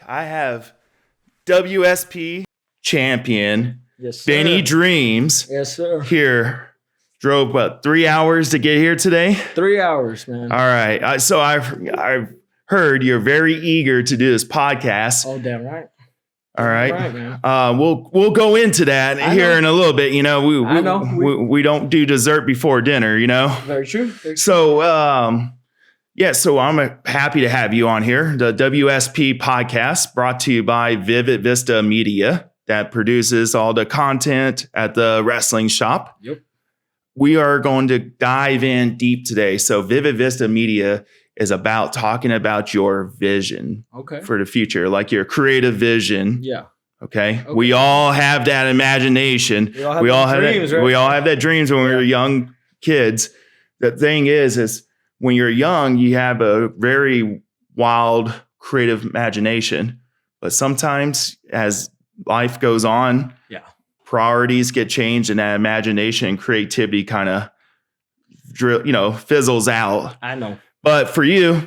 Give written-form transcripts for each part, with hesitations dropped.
I have WSP champion Yes, sir. Benny Dreamz. Yes, sir. Here. Drove, 3 hours to get here today? 3 hours, man. All right. So I've heard you're very eager to do this podcast. Oh, damn right. All right. Damn right, man. We'll go into that here in a little bit. You know, we don't do dessert before dinner, you know? Very true. So, so I'm happy to have you on here. The WSP podcast brought to you by Vivid Vista Media that produces all the content at the wrestling shop. Yep. We are going to dive in deep today. So Vivid Vista Media is about talking about your vision for the future, like your creative vision. Yeah. Okay. We all have that imagination. We all have dreams, right? We all have that dreams when we were young kids. The thing is when you're young, you have a very wild, creative imagination. But sometimes as life goes on, priorities get changed and that imagination and creativity kind of fizzles out. I know. But for you,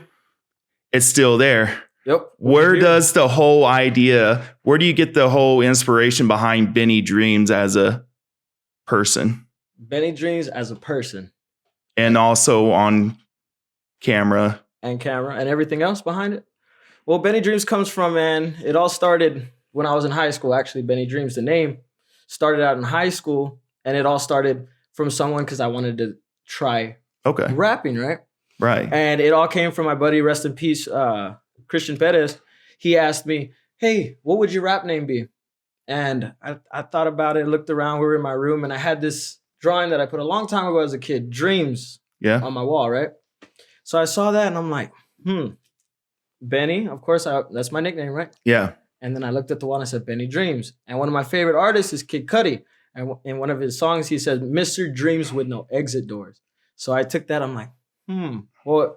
it's still there. Yep. Where do you get the whole inspiration behind Benny Dreamz as a person? Benny Dreamz as a person. And also on camera. And everything else behind it. Well, Benny Dreamz comes from, it all started when I was in high school. Actually, Benny Dreamz, the name, started out in high school. And it all started from someone because I wanted to try rapping, right? Right. And it all came from my buddy, rest in peace, Christian Perez. He asked me, hey, what would your rap name be? And I thought about it, looked around, we were in my room, and I had this drawing that I put a long time ago as a kid, Dreams, on my wall, right? So I saw that and I'm like, Benny, of course, that's my nickname, right? Yeah. And then I looked at the wall and I said, Benny Dreamz. And one of my favorite artists is Kid Cudi. And in one of his songs, he said, Mr. Dreams with no exit doors. So I took that, I'm like, well,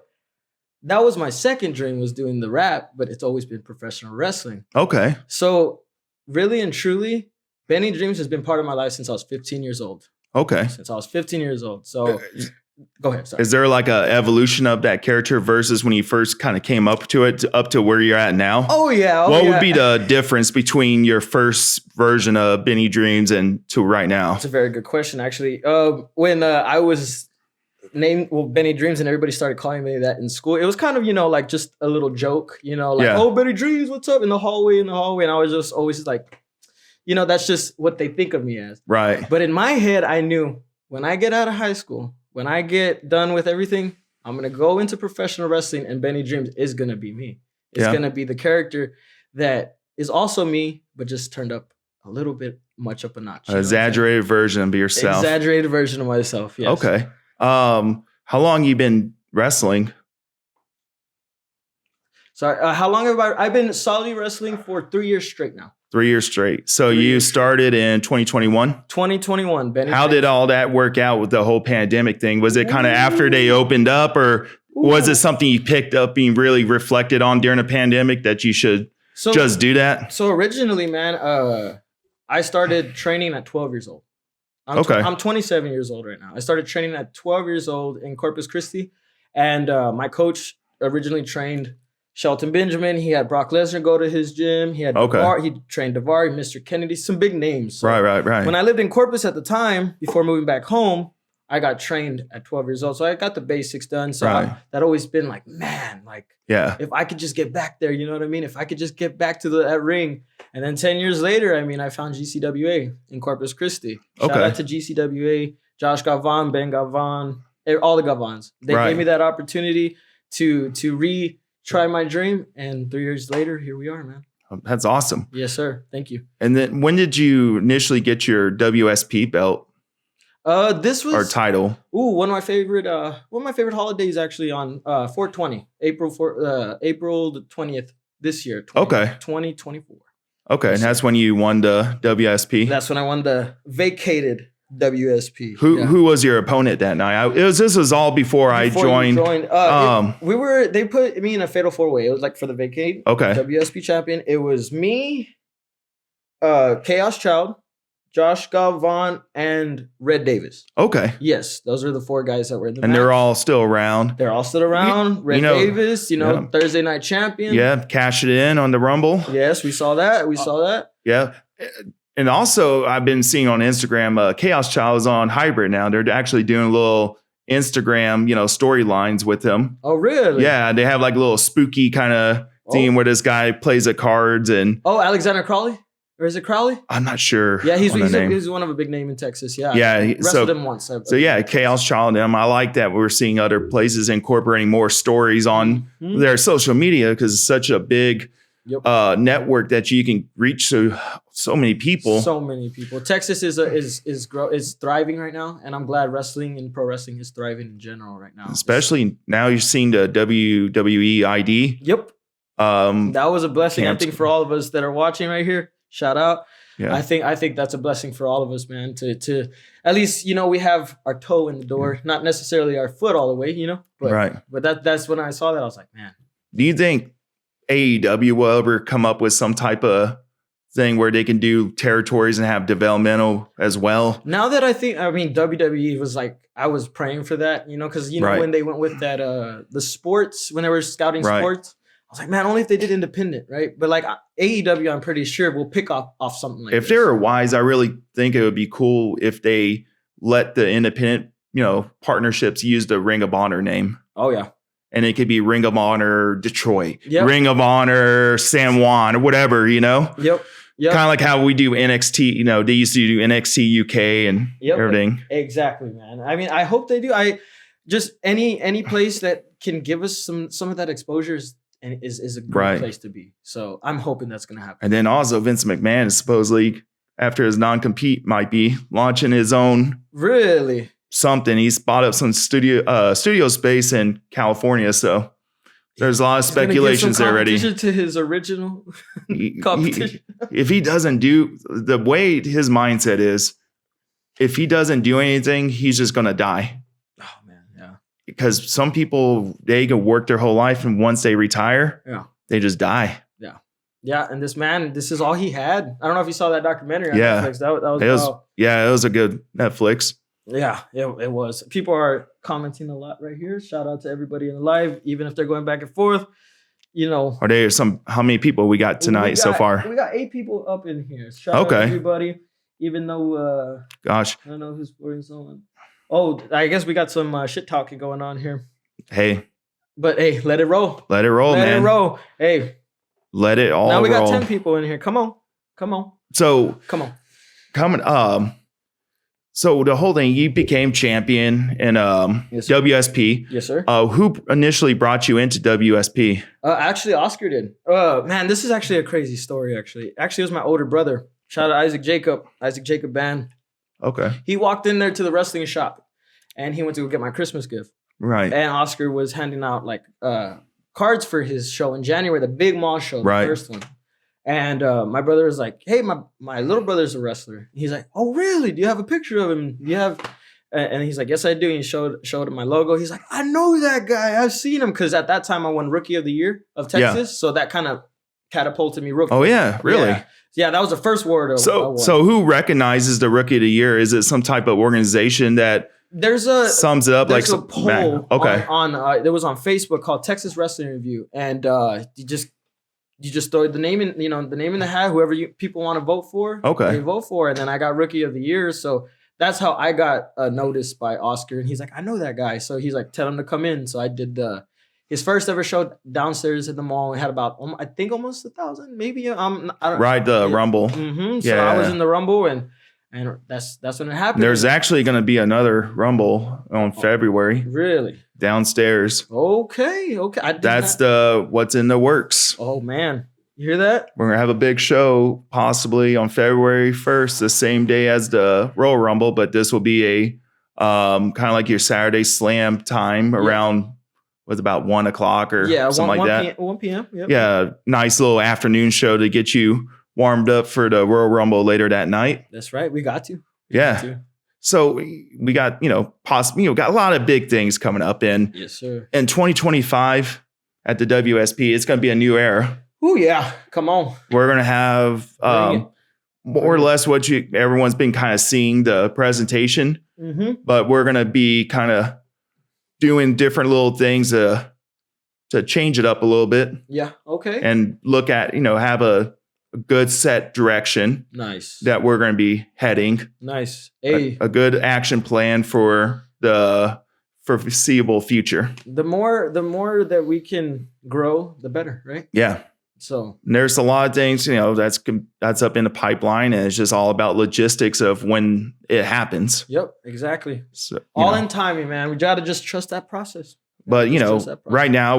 that was my second dream, was doing the rap, but it's always been professional wrestling. Okay. So really and truly, Benny Dreamz has been part of my life since I was 15 years old. Okay. Since I was 15 years old. So go ahead. Sorry. Is there like a evolution of that character versus when you first kind of came up to it, up to where you're at now? Oh, yeah. What would be the difference between your first version of Benny Dreamz and to right now? That's a very good question, actually. When I was named Benny Dreamz and everybody started calling me that in school, it was kind of, like just a little joke, oh, Benny Dreamz, what's up, in the hallway. And I was just always like, that's just what they think of me as. Right. But in my head, I knew when I get out of high school, when I get done with everything, I'm going to go into professional wrestling and Benny Dreamz is going to be me. It's going to be the character that is also me, but just turned up a little bit much up a notch. An exaggerated version of yourself. Exaggerated version of myself, yes. Okay. How long you been wrestling? Sorry, how long have I've been solidly wrestling for 3 years straight now. 3 years straight. So you started in 2021? 2021, Benny. How did all that work out with the whole pandemic thing? Was it kind of after they opened up, or was it something you picked up being really reflected on during a pandemic that you should just do that? So originally, man, I started training at 12 years old. I'm 27 years old right now. I started training at 12 years old in Corpus Christi. And my coach originally trained Shelton Benjamin. He had Brock Lesnar go to his gym. He had Davari. He trained Davari, Mr. Kennedy, some big names. So right. When I lived in Corpus at the time, before moving back home, I got trained at 12 years old. So I got the basics done. So that always been like, man, if I could just get back there, you know what I mean? If I could just get back to that ring. And then 10 years later, I found GCWA in Corpus Christi. Shout out to GCWA, Josh Gavon, Ben Gavon, all the Gavons. They gave me that opportunity to retry my dream. And 3 years later, here we are, man. That's awesome. Yes, sir. Thank you. And then when did you initially get your WSP belt? This was title. one of my favorite holidays actually on 4/20, April the 20th this year. 2024. Okay, and that's when you won the WSP. That's when I won the vacated WSP. Who was your opponent that night? This was all before I joined. They put me in a fatal 4-way. It was like for the vacate. Okay. WSP champion. It was me, Chaos Child, Josh Galvan, and Red Davis. Okay. Yes, those are the 4 guys that were in the match. And they're all still around. They're all still around. Red Davis, Thursday night champion. Yeah, cash it in on the Rumble. Yes, we saw that. Yeah. And also, I've been seeing on Instagram, Chaos Child is on Hybrid now. They're actually doing little Instagram, storylines with him. Oh, really? Yeah, they have like a little spooky kind of theme where this guy plays the cards and. Oh, Alexander Crowley? Or is it Crowley? I'm not sure. Yeah, he's one of a big name in Texas. Yeah. Yeah. Wrestled him once. So yeah, Chaos Child and them. I like that we're seeing other places incorporating more stories on their social media because it's such a big network that you can reach so many people. So many people. Texas is thriving right now, and I'm glad wrestling and pro wrestling is thriving in general right now. Especially now you're seeing the WWE ID. Yep. That was a blessing, I think, for all of us that are watching right here. Shout out. Yeah. I think that's a blessing for all of us, man, to at least, we have our toe in the door, not necessarily our foot all the way, but, right. But that's when I saw that, I was like, man. Do you think AEW will ever come up with some type of thing where they can do territories and have developmental as well? Now that WWE was like, I was praying for that, because, when they went with that, the sports, when they were scouting sports, I was like, man, only if they did independent, right? But like AEW, I'm pretty sure will pick off something like if they were wise, I really think it would be cool if they let the independent, partnerships use the Ring of Honor name. Oh, yeah. And it could be Ring of Honor Detroit, Ring of Honor San Juan, or whatever, Yep. Kind of like how we do NXT, they used to do NXT UK and everything. Exactly, man. I mean, I hope they do. Just any place that can give us some of that exposure is a great place to be. So I'm hoping that's going to happen. And then also Vince McMahon is supposedly, after his non-compete, might be launching his own. Really? Something. He's bought up some studio space in California. So there's a lot of speculations there already. To his original competition. If he doesn't do the way his mindset is, if he doesn't do anything, he's just going to die. Because some people, they can work their whole life, and once they retire, they just die. Yeah. Yeah. And this is all he had. I don't know if you saw that documentary on Netflix. It was a good Netflix. Yeah, it was. People are commenting a lot right here. Shout out to everybody in the live, even if they're going back and forth. Are there how many people we got tonight so far? We got 8 people up in here. Shout out to everybody, even though, I don't know who's pouring someone. Oh, I guess we got some shit talking going on here. Hey. But hey, let it roll. Let it roll, man. Let it roll. Hey. Let it all roll. Now we got 10 people in here. Come on. So. Come on. So the whole thing, you became champion in WSP. Yes, sir. Who initially brought you into WSP? Actually, Oscar did. Man, this is actually a crazy story, actually. Actually, it was my older brother. Shout out Isaac Jacob Band. Okay. He walked in there to the wrestling shop, and he went to go get my Christmas gift. Right. And Oscar was handing out like cards for his show in January, the big mall show, the first one. And my brother was like, "Hey, my little brother's a wrestler." He's like, "Oh, really? Do you have a picture of him? Do you have?" And he's like, "Yes, I do." And he showed him my logo. He's like, "I know that guy. I've seen him." Because at that time, I won Rookie of the Year of Texas, so that kind of catapulted me. Rookie. Oh yeah, really? Yeah, that was the first award. So who recognizes the Rookie of the Year? Is it some type of organization that sums it up? There's a poll on there was on Facebook called Texas Wrestling Review, and you just throw the name in, the name in the hat. Whoever people want to vote for, they vote for. And then I got Rookie of the Year, so that's how I got noticed by Oscar. And he's like, "I know that guy," so he's like, "Tell him to come in." So I did his first ever show downstairs at the mall. We had about, I think, almost 1,000, maybe. Rumble. Mm-hmm. So I was in the Rumble, and that's when it happened. There's actually going to be another Rumble on February. Really? Downstairs. Okay. That's what's in the works. Oh man, you hear that? We're gonna have a big show possibly on February 1st, the same day as the Royal Rumble, but this will be a kind of like your Saturday Slam time around. Was about 1 o'clock or something like that. 1 p.m. Yep. Yeah, nice little afternoon show to get you warmed up for the Royal Rumble later that night. That's right. We got to. So we got got a lot of big things coming up in. Yes, sir. In 2025 at the WSP, it's going to be a new era. Oh yeah, come on. We're going to have more or less what everyone's been kind of seeing the presentation, but we're going to be kind of doing different little things to change it up a little bit. Yeah. Okay. And look at, have a good set direction. Nice. That we're going to be heading. Nice. A good action plan for the foreseeable future. The more that we can grow, the better, right? Yeah. So there's a lot of things, that's up in the pipeline, and it's just all about logistics of when it happens. Yep, exactly. So, all in timing, man. We got to just trust that process. But, right now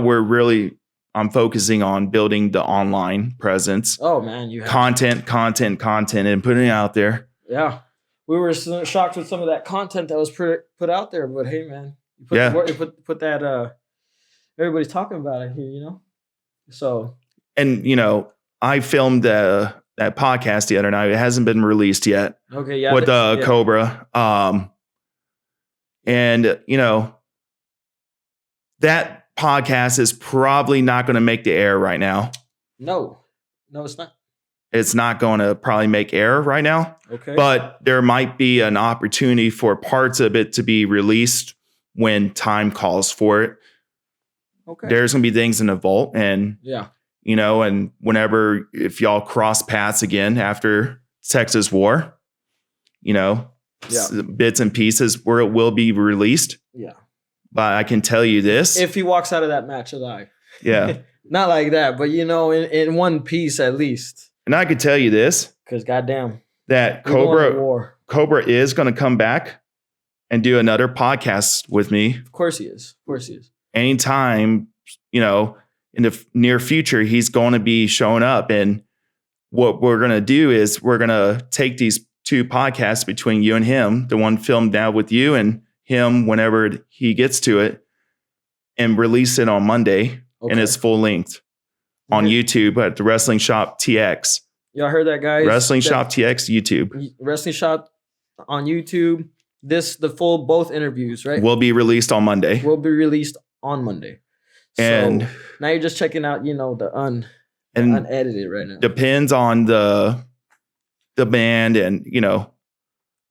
I'm focusing on building the online presence. Oh, man. You have content, and putting it out there. Yeah. We were shocked with some of that content that was put out there, but hey, man. You put that, everybody's talking about it here, So. And, I filmed that podcast the other night. It hasn't been released yet. Okay, yeah. With Cobra. And, that podcast is probably not going to make the air right now. No, it's not. It's not going to probably make air right now. Okay. But there might be an opportunity for parts of it to be released when time calls for it. Okay. There's going to be things in the vault, and and whenever, if y'all cross paths again after Texas War, bits and pieces where it will be released. Yeah. But I can tell you this. If he walks out of that match alive. Yeah. Not like that, but in one piece at least. And I could tell you this. Because goddamn. That Cobra is going to come back and do another podcast with me. Of course he is. Anytime, in the near future, he's going to be showing up. And what we're going to do is we're going to take these two podcasts between you and him, the one filmed now with you and him whenever he gets to it, and release it on Monday in its full length on YouTube at the Wrestling Shop TX. Y'all heard that, guys? Wrestling Shop TX YouTube. Wrestling Shop on YouTube. The full both interviews, right? Will be released on Monday. And so now you're just checking out, the unedited right now. Depends on the band and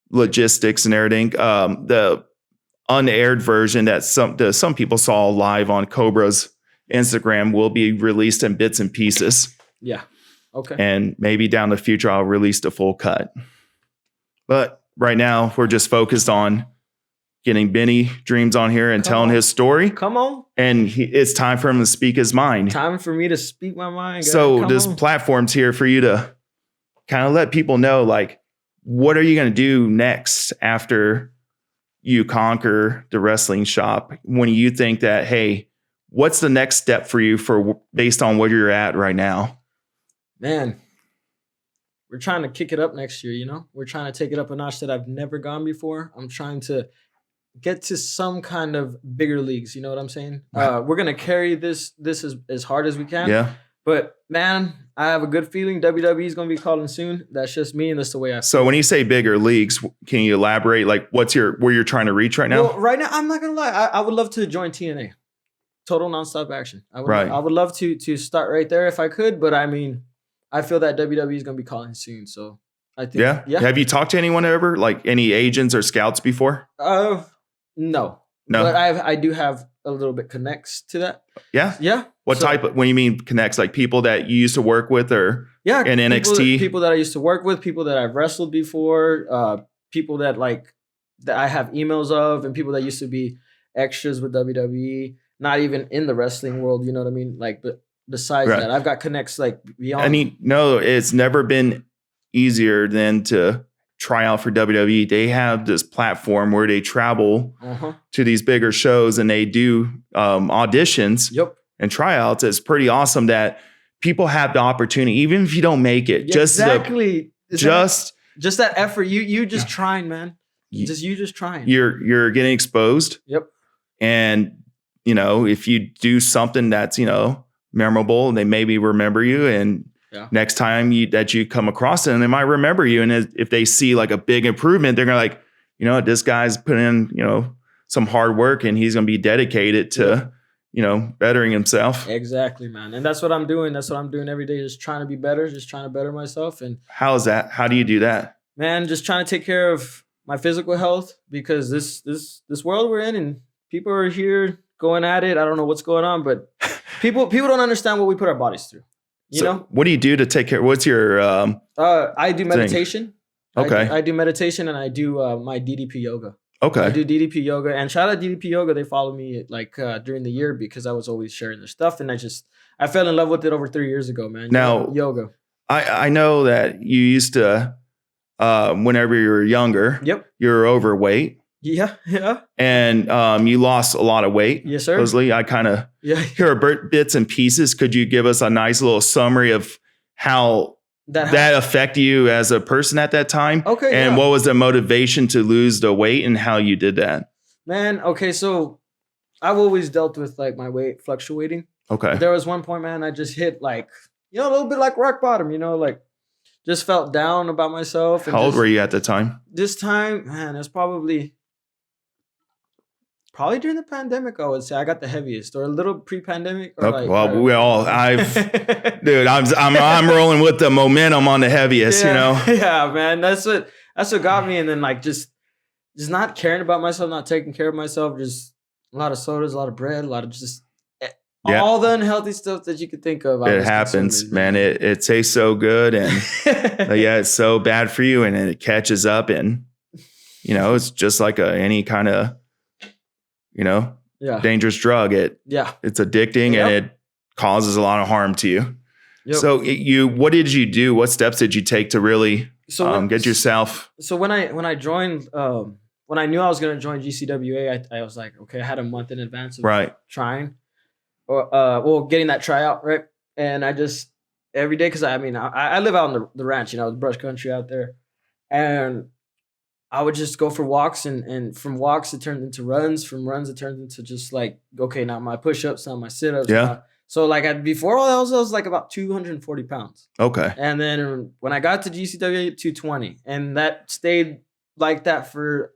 logistics and everything. The unaired version that some people saw live on Cobra's Instagram will be released in bits and pieces. Yeah. Okay. And maybe down the future I'll release the full cut. But right now we're just focused on getting Benny Dreamz on here and telling his story. Come on. And it's time for him to speak his mind. Time for me to speak my mind. Guys. So this platform's here for you to kind of let people know, what are you going to do next after you conquer the Wrestling Shop? When you think that, hey, what's the next step for you based on where you're at right now? Man, we're trying to kick it up next year, We're trying to take it up a notch that I've never gone before. I'm trying to get to some kind of bigger leagues. You know what I'm saying? We're going to carry this as hard as we can. Yeah. But, man, I have a good feeling WWE is going to be calling soon. That's just me, and that's the way I feel. So when you say bigger leagues, can you elaborate? Where you're trying to reach right now? Well, right now, I'm not going to lie. I would love to join TNA. Total Nonstop Action. I would love to start right there if I could, but I feel that WWE is going to be calling soon, so I think. Yeah. Have you talked to anyone ever, any agents or scouts before? No. But I do have a little bit connects to that. Yeah. Yeah. What type of? When you mean connects, people that you used to work with, or in NXT? People that I used to work with, people that I've wrestled before, people that that I have emails of, and people that used to be extras with WWE. Not even in the wrestling world, you know what I mean? But besides that, I've got connects beyond. It's never been easier than to try out for WWE. They have this platform where they travel to these bigger shows and they do auditions and tryouts. It's pretty awesome that people have the opportunity, even if you don't make it. Just that effort. You just trying, man. You just trying. You're getting exposed. Yep. And if you do something that's, memorable, they maybe remember you. And next time that you come across them, they might remember you. And if they see a big improvement, they're going to this guy's put in, some hard work and he's going to be dedicated to, bettering himself. Exactly, man. And that's what I'm doing. That's what I'm doing every day. Just trying to be better, just trying to better myself. And how is that? How do you do that? Man, just trying to take care of my physical health, because this world we're in, and people are here going at it. I don't know what's going on, but people don't understand what we put our bodies through. You know? What do you do to take care? What's your I do meditation. Okay. I do meditation, and I do my DDP yoga. Okay. I do DDP yoga, and shout out DDP yoga. They follow me during the year because I was always sharing their stuff, and I fell in love with it over 3 years ago, man. Now, yoga. I know that you used to, whenever you were younger, yep, you were overweight. Yeah. And you lost a lot of weight. Yes, sir. Supposedly, I kind of hear bits and pieces. Could you give us a nice little summary of how that affected you as a person at that time? Okay. And what was the motivation to lose the weight and how you did that? Man, okay, so I've always dealt with my weight fluctuating. Okay. There was one point, man, I just hit a little bit like rock bottom, just felt down about myself. How old were you at the time? This time, man, it was probably during the pandemic, I would say. I got the heaviest, or a little pre-pandemic. Or I'm rolling with the momentum on the heaviest, Yeah, man, that's what got me. And then just not caring about myself, not taking care of myself, just a lot of sodas, a lot of bread, a lot of just all the unhealthy stuff that you could think of. It happens, man. It tastes so good, and it's so bad for you, and then it catches up, and it's just like any kind of dangerous drug. It's addicting, and it causes a lot of harm to you. Yep. So what did you do? What steps did you take to really get yourself? So when I joined, when I knew I was going to join GCWA, I was like, okay, I had a month in advance of trying, or getting that tryout, right? And I just every day, because I live out in the ranch, the brush country out there, and I would just go for walks, and from walks it turned into runs. From runs it turned into just okay, now my push-ups, now my sit-ups. Yeah. So before all that, I was about 240 pounds. Okay. And then when I got to GCW, 220, and that stayed like that for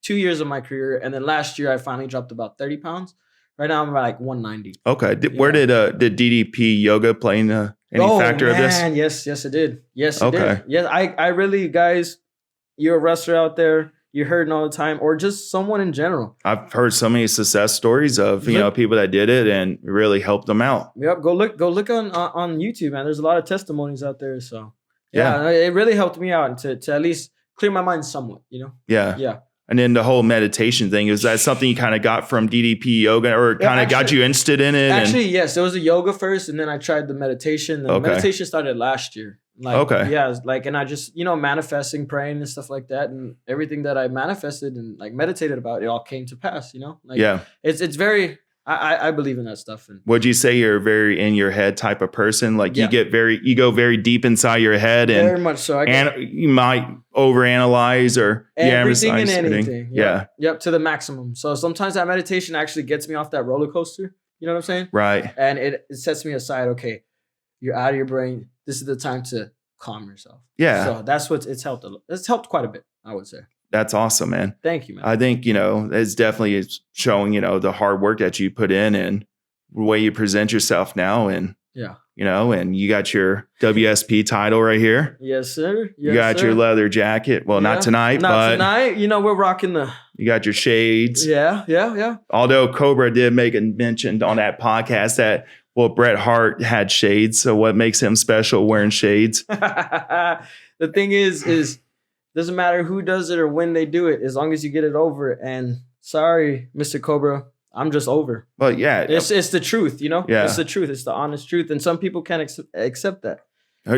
2 years of my career. And then last year I finally dropped about 30 pounds. Right now I'm about 190. Okay. Where did DDP yoga play in any factor of this? Yes, it did. Yes, it did. Yes, I really, guys. You're a wrestler out there, you're hurting all the time, or just someone in general. I've heard so many success stories of people that did it and really helped them out. Yep, go look on YouTube, man. There's a lot of testimonies out there. So it really helped me out to at least clear my mind somewhat. Yeah. And then the whole meditation thing, is that something you kind of got from DDP yoga, or kind of got you interested in it? Actually, yes, it was a yoga first, and then I tried the meditation. The meditation started last year. And I just, manifesting, praying and stuff like that, and everything that I manifested and meditated about, it all came to pass, It's very, I believe in that stuff. And would you say you're a very in your head type of person? You go very deep inside your head, and very much so. You might overanalyze or everything and anything. Yep, to the maximum. So sometimes that meditation actually gets me off that roller coaster. You know what I'm saying? Right. And it sets me aside. Okay, you're out of your brain. This is the time to calm yourself. Yeah. So that's what it's helped. It's helped quite a bit, I would say. That's awesome, man. Thank you, man. I think, it's definitely showing, the hard work that you put in and the way you present yourself now. And, and you got your WSP title right here. Yes, sir. You got your leather jacket. Well, not tonight, but tonight. We're rocking you got your shades. Yeah. Although Cobra did make a mention on that podcast that, Bret Hart had shades. So what makes him special wearing shades? The thing is doesn't matter who does it or when they do it, as long as you get it over. And sorry, Mr. Cobra, I'm just over. But it's the truth, Yeah. It's the truth. It's the honest truth. And some people can't accept that.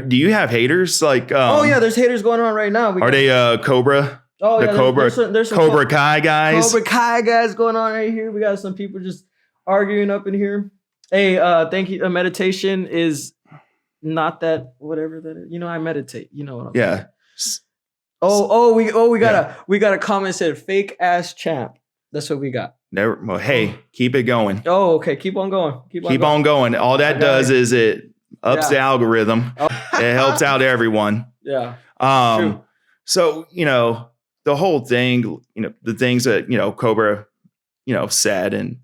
Do you have haters? There's haters going on right now. Are they Cobra? Oh, the Cobra. There's some Cobra Kai guys. Cobra Kai guys going on right here. We got some people just arguing up in here. Hey, thank you. Meditation is not that whatever that is. I meditate. You know what I'm saying? We got a comment said fake ass champ. That's what we got. Never. Well, hey, keep it going. Oh, okay. Keep on going. Keep on going. All that does is it ups the algorithm. It helps out everyone. Yeah. True. So the whole thing. The things that Cobra, said and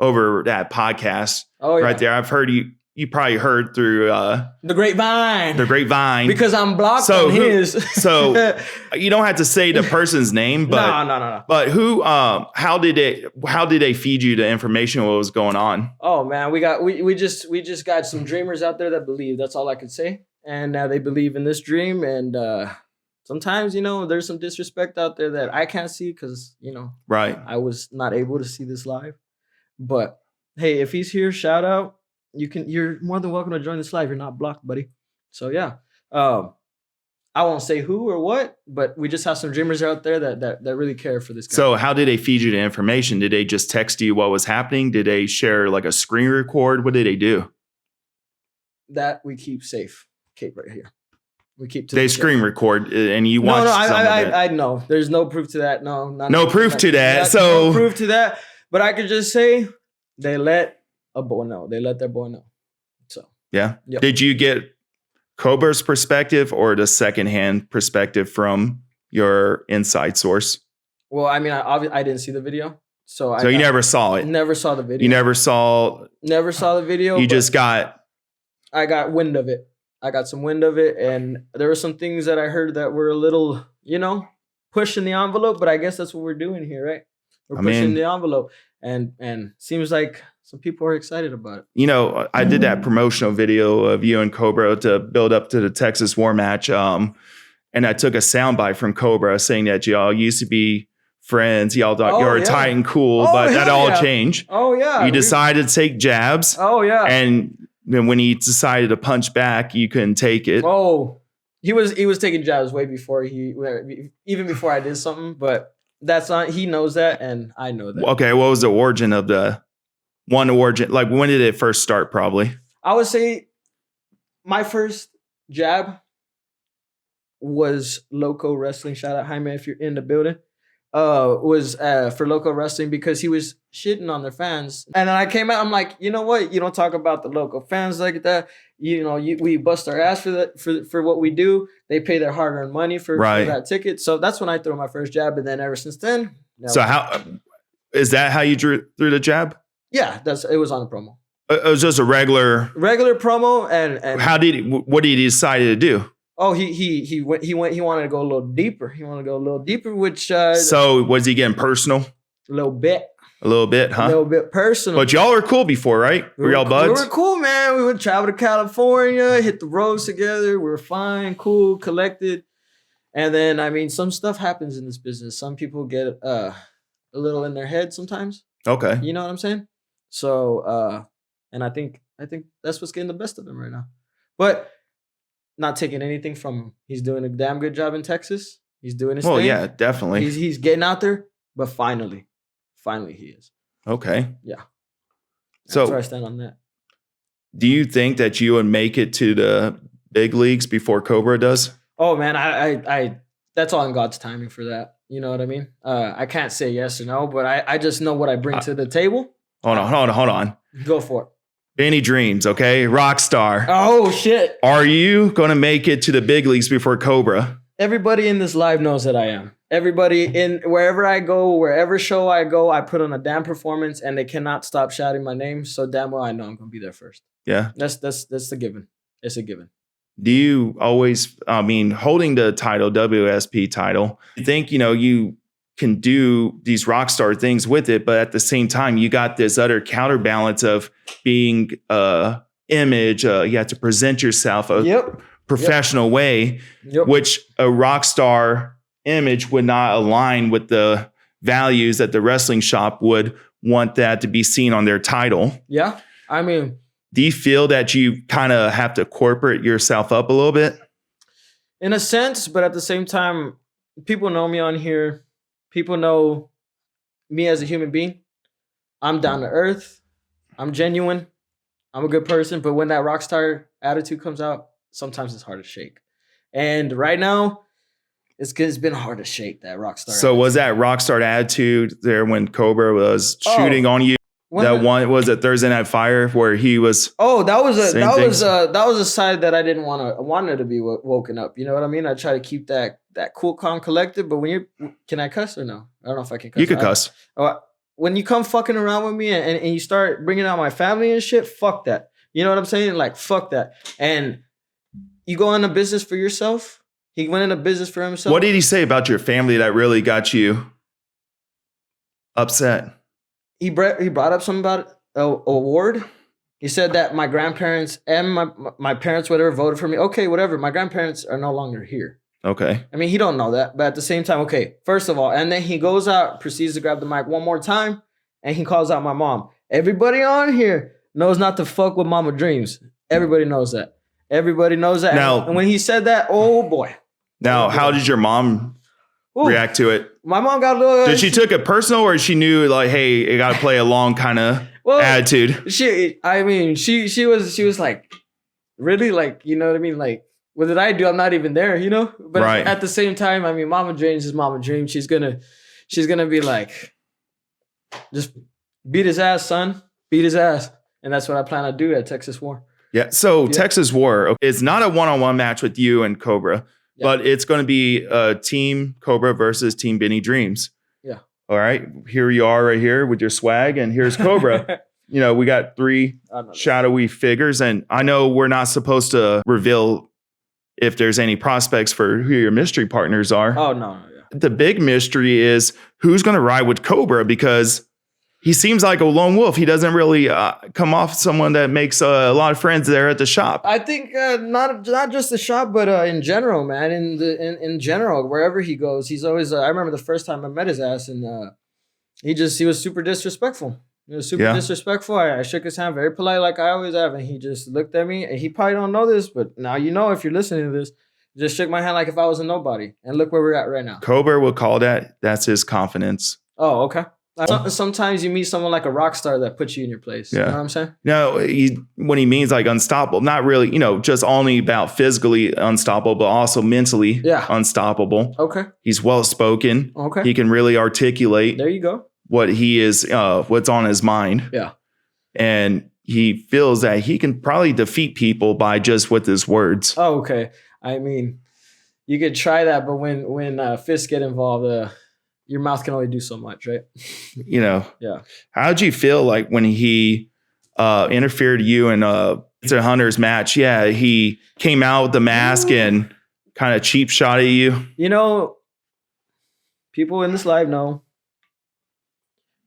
over that podcast right there. I've heard you probably heard through the grapevine. The grapevine. Because I'm blocked on his. So you don't have to say the person's name, but no. But who how did they feed you the information what was going on? Oh man, we just got some dreamers out there that believe. That's all I could say. And now they believe in this dream. And sometimes, there's some disrespect out there that I can't see because, right. I was not able to see this live. But hey, if he's here, shout out. You're more than welcome to join this live. You're not blocked, buddy. So yeah. I won't say who or what, but we just have some dreamers out there that really care for this guy. So how did they feed you the information? Did they just text you what was happening? Did they share like a screen record? What did they do? That we keep safe. Kate right here. We keep they screen record and you watch. No, I know. There's no proof to that. No proof to that. No proof to that. But I could just say they let a boy know. They let their boy know. So yeah. Yep. Did you get Cobra's perspective or the secondhand perspective from your inside source? Well, I mean, I didn't see the video, so you never saw it. Never saw the video. You never saw the video. You just got. I got wind of it. I got some wind of it, and there were some things that I heard that were a little, pushing the envelope. But I guess that's what we're doing here, right? We're pushing the envelope, and seems like some people are excited about it. I did that promotional video of you and Cobra to build up to the Texas War match. And I took a soundbite from Cobra saying that y'all used to be friends. Y'all thought you were tight and cool, but that all changed. Oh, yeah. You decided to take jabs. Oh, yeah. And then when he decided to punch back, you couldn't take it. Oh, he was taking jabs way before even before I did something, but that's not, he knows that and I know that. Okay, what was the origin of like when did it first start probably? I would say my first jab was Loco Wrestling. Shout out Jaime if you're in the building. Was for Loco Wrestling because he was shitting on their fans. And then I came out, I'm like, you know what? You don't talk about the local fans like that. We bust our ass for what we do. They pay their hard-earned money for that ticket. So that's when I threw my first jab. And then ever since then. So how is that how you threw the jab? Yeah, it was on a promo. It was just a regular promo. And what did he decide to do? Oh, he wanted to go a little deeper. He wanted to go a little deeper, which so was he getting personal? A little bit, huh? A little bit personal. But y'all were cool before, right? Were y'all buds? We were cool, man. We would travel to California, hit the roads together. We were fine, cool, collected. And then, I mean, some stuff happens in this business. Some people get a little in their head sometimes. Okay. You know what I'm saying? So, and I think that's what's getting the best of him right now. But not taking anything from him. He's doing a damn good job in Texas. He's doing his thing. Well, yeah, definitely. He's getting out there, but finally he is. Okay. Yeah. That's where I stand on that. Do you think that you would make it to the big leagues before Cobra does? Oh man, I that's all in God's timing for that. You know what I mean? I can't say yes or no, but I just know what I bring to the table. Hold on. Go for it. Benny Dreamz, okay? Rockstar. Oh, shit. Are you going to make it to the big leagues before Cobra? Everybody in this live knows that I am. Everybody wherever I go, wherever show I go, I put on a damn performance and they cannot stop shouting my name. So damn well I know I'm going to be there first. Yeah. That's the given. It's a given. Do you always, holding the title, WSP title, you think, you can do these Rockstar things with it, but at the same time, you got this other counterbalance of being image. You have to present yourself a professional way, which a Rockstar image would not align with the values that the wrestling shop would want that to be seen on their title. Yeah. I mean, do you feel that you kind of have to corporate yourself up a little bit? In a sense, but at the same time, people know me on here. People know me as a human being. I'm down to earth. I'm genuine. I'm a good person. But when that Rockstar attitude comes out, sometimes it's hard to shake. And right now, it's been hard to shake that Rockstar. So attitude. Was that Rockstar attitude there when Cobra was shooting on you? One was a Thursday Night Fire where he was. Oh, that was a side that I didn't wanted to be woken up. You know what I mean? I try to keep that cool, calm, collected. But can I cuss or no? I don't know if I can cuss. You could cuss. Well, when you come fucking around with me and you start bringing out my family and shit, fuck that. You know what I'm saying? Like, fuck that. And you go into business for yourself. He went into business for himself. What did he say about your family that really got you upset? He brought up something about a award. He said that my grandparents and my parents, whatever, voted for me. Okay, whatever. My grandparents are no longer here. Okay. I mean, he don't know that, but at the same time, okay, first of all, and then he goes out, proceeds to grab the mic one more time, and he calls out my mom. Everybody on here knows not to fuck with Mama Dreamz. Everybody knows that. Everybody knows that. Now, and when he said that, oh boy. Now, how did your mom react to it? My mom got a little... Did she took it personal, or she knew like, hey, it got to play along kind of attitude? She was like, really? Like, you know what I mean? Like, what did I do? I'm not even there, you know? But at the same time, I mean, Mama Dreamz is Mama Dreamz. She's gonna be like, just beat his ass, son. Beat his ass. And that's what I plan to do at Texas War. Yeah. So Texas War, it's not a one-on-one match with you and Cobra, but it's going to be Team Cobra versus Team Benny Dreamz. Yeah. All right. Here you are right here with your swag, and here's Cobra. You know, we got 3 shadowy figures, and I know we're not supposed to reveal if there's any prospects for who your mystery partners are. Oh, no. Yeah. The big mystery is who's going to ride with Cobra, because he seems like a lone wolf. He doesn't really come off someone that makes a lot of friends there at the shop. I think not just the shop, but in general, man. In general, wherever he goes, he's always. I remember the first time I met his ass, and he was super disrespectful. He was super disrespectful. I shook his hand very polite, like I always have, and he just looked at me. And he probably don't know this, but now you know if you're listening to this. Just shook my hand like if I was a nobody, and look where we're at right now. Cobra will call that's his confidence. Oh, okay. Sometimes you meet someone like a rock star that puts you in your place. Yeah. You know what I'm saying? No, when he means like unstoppable, not really, just only about physically unstoppable, but also mentally unstoppable. Okay. He's well-spoken. Okay. He can really articulate. There you go. What he is, what's on his mind. Yeah. And he feels that he can probably defeat people by just with his words. Oh, okay. I mean, you could try that, but when fists get involved, your mouth can only do so much, right? Yeah. How'd you feel like when he interfered you in the Hunter's match? Yeah, he came out with the mask and kind of cheap shot at you. People in this live know.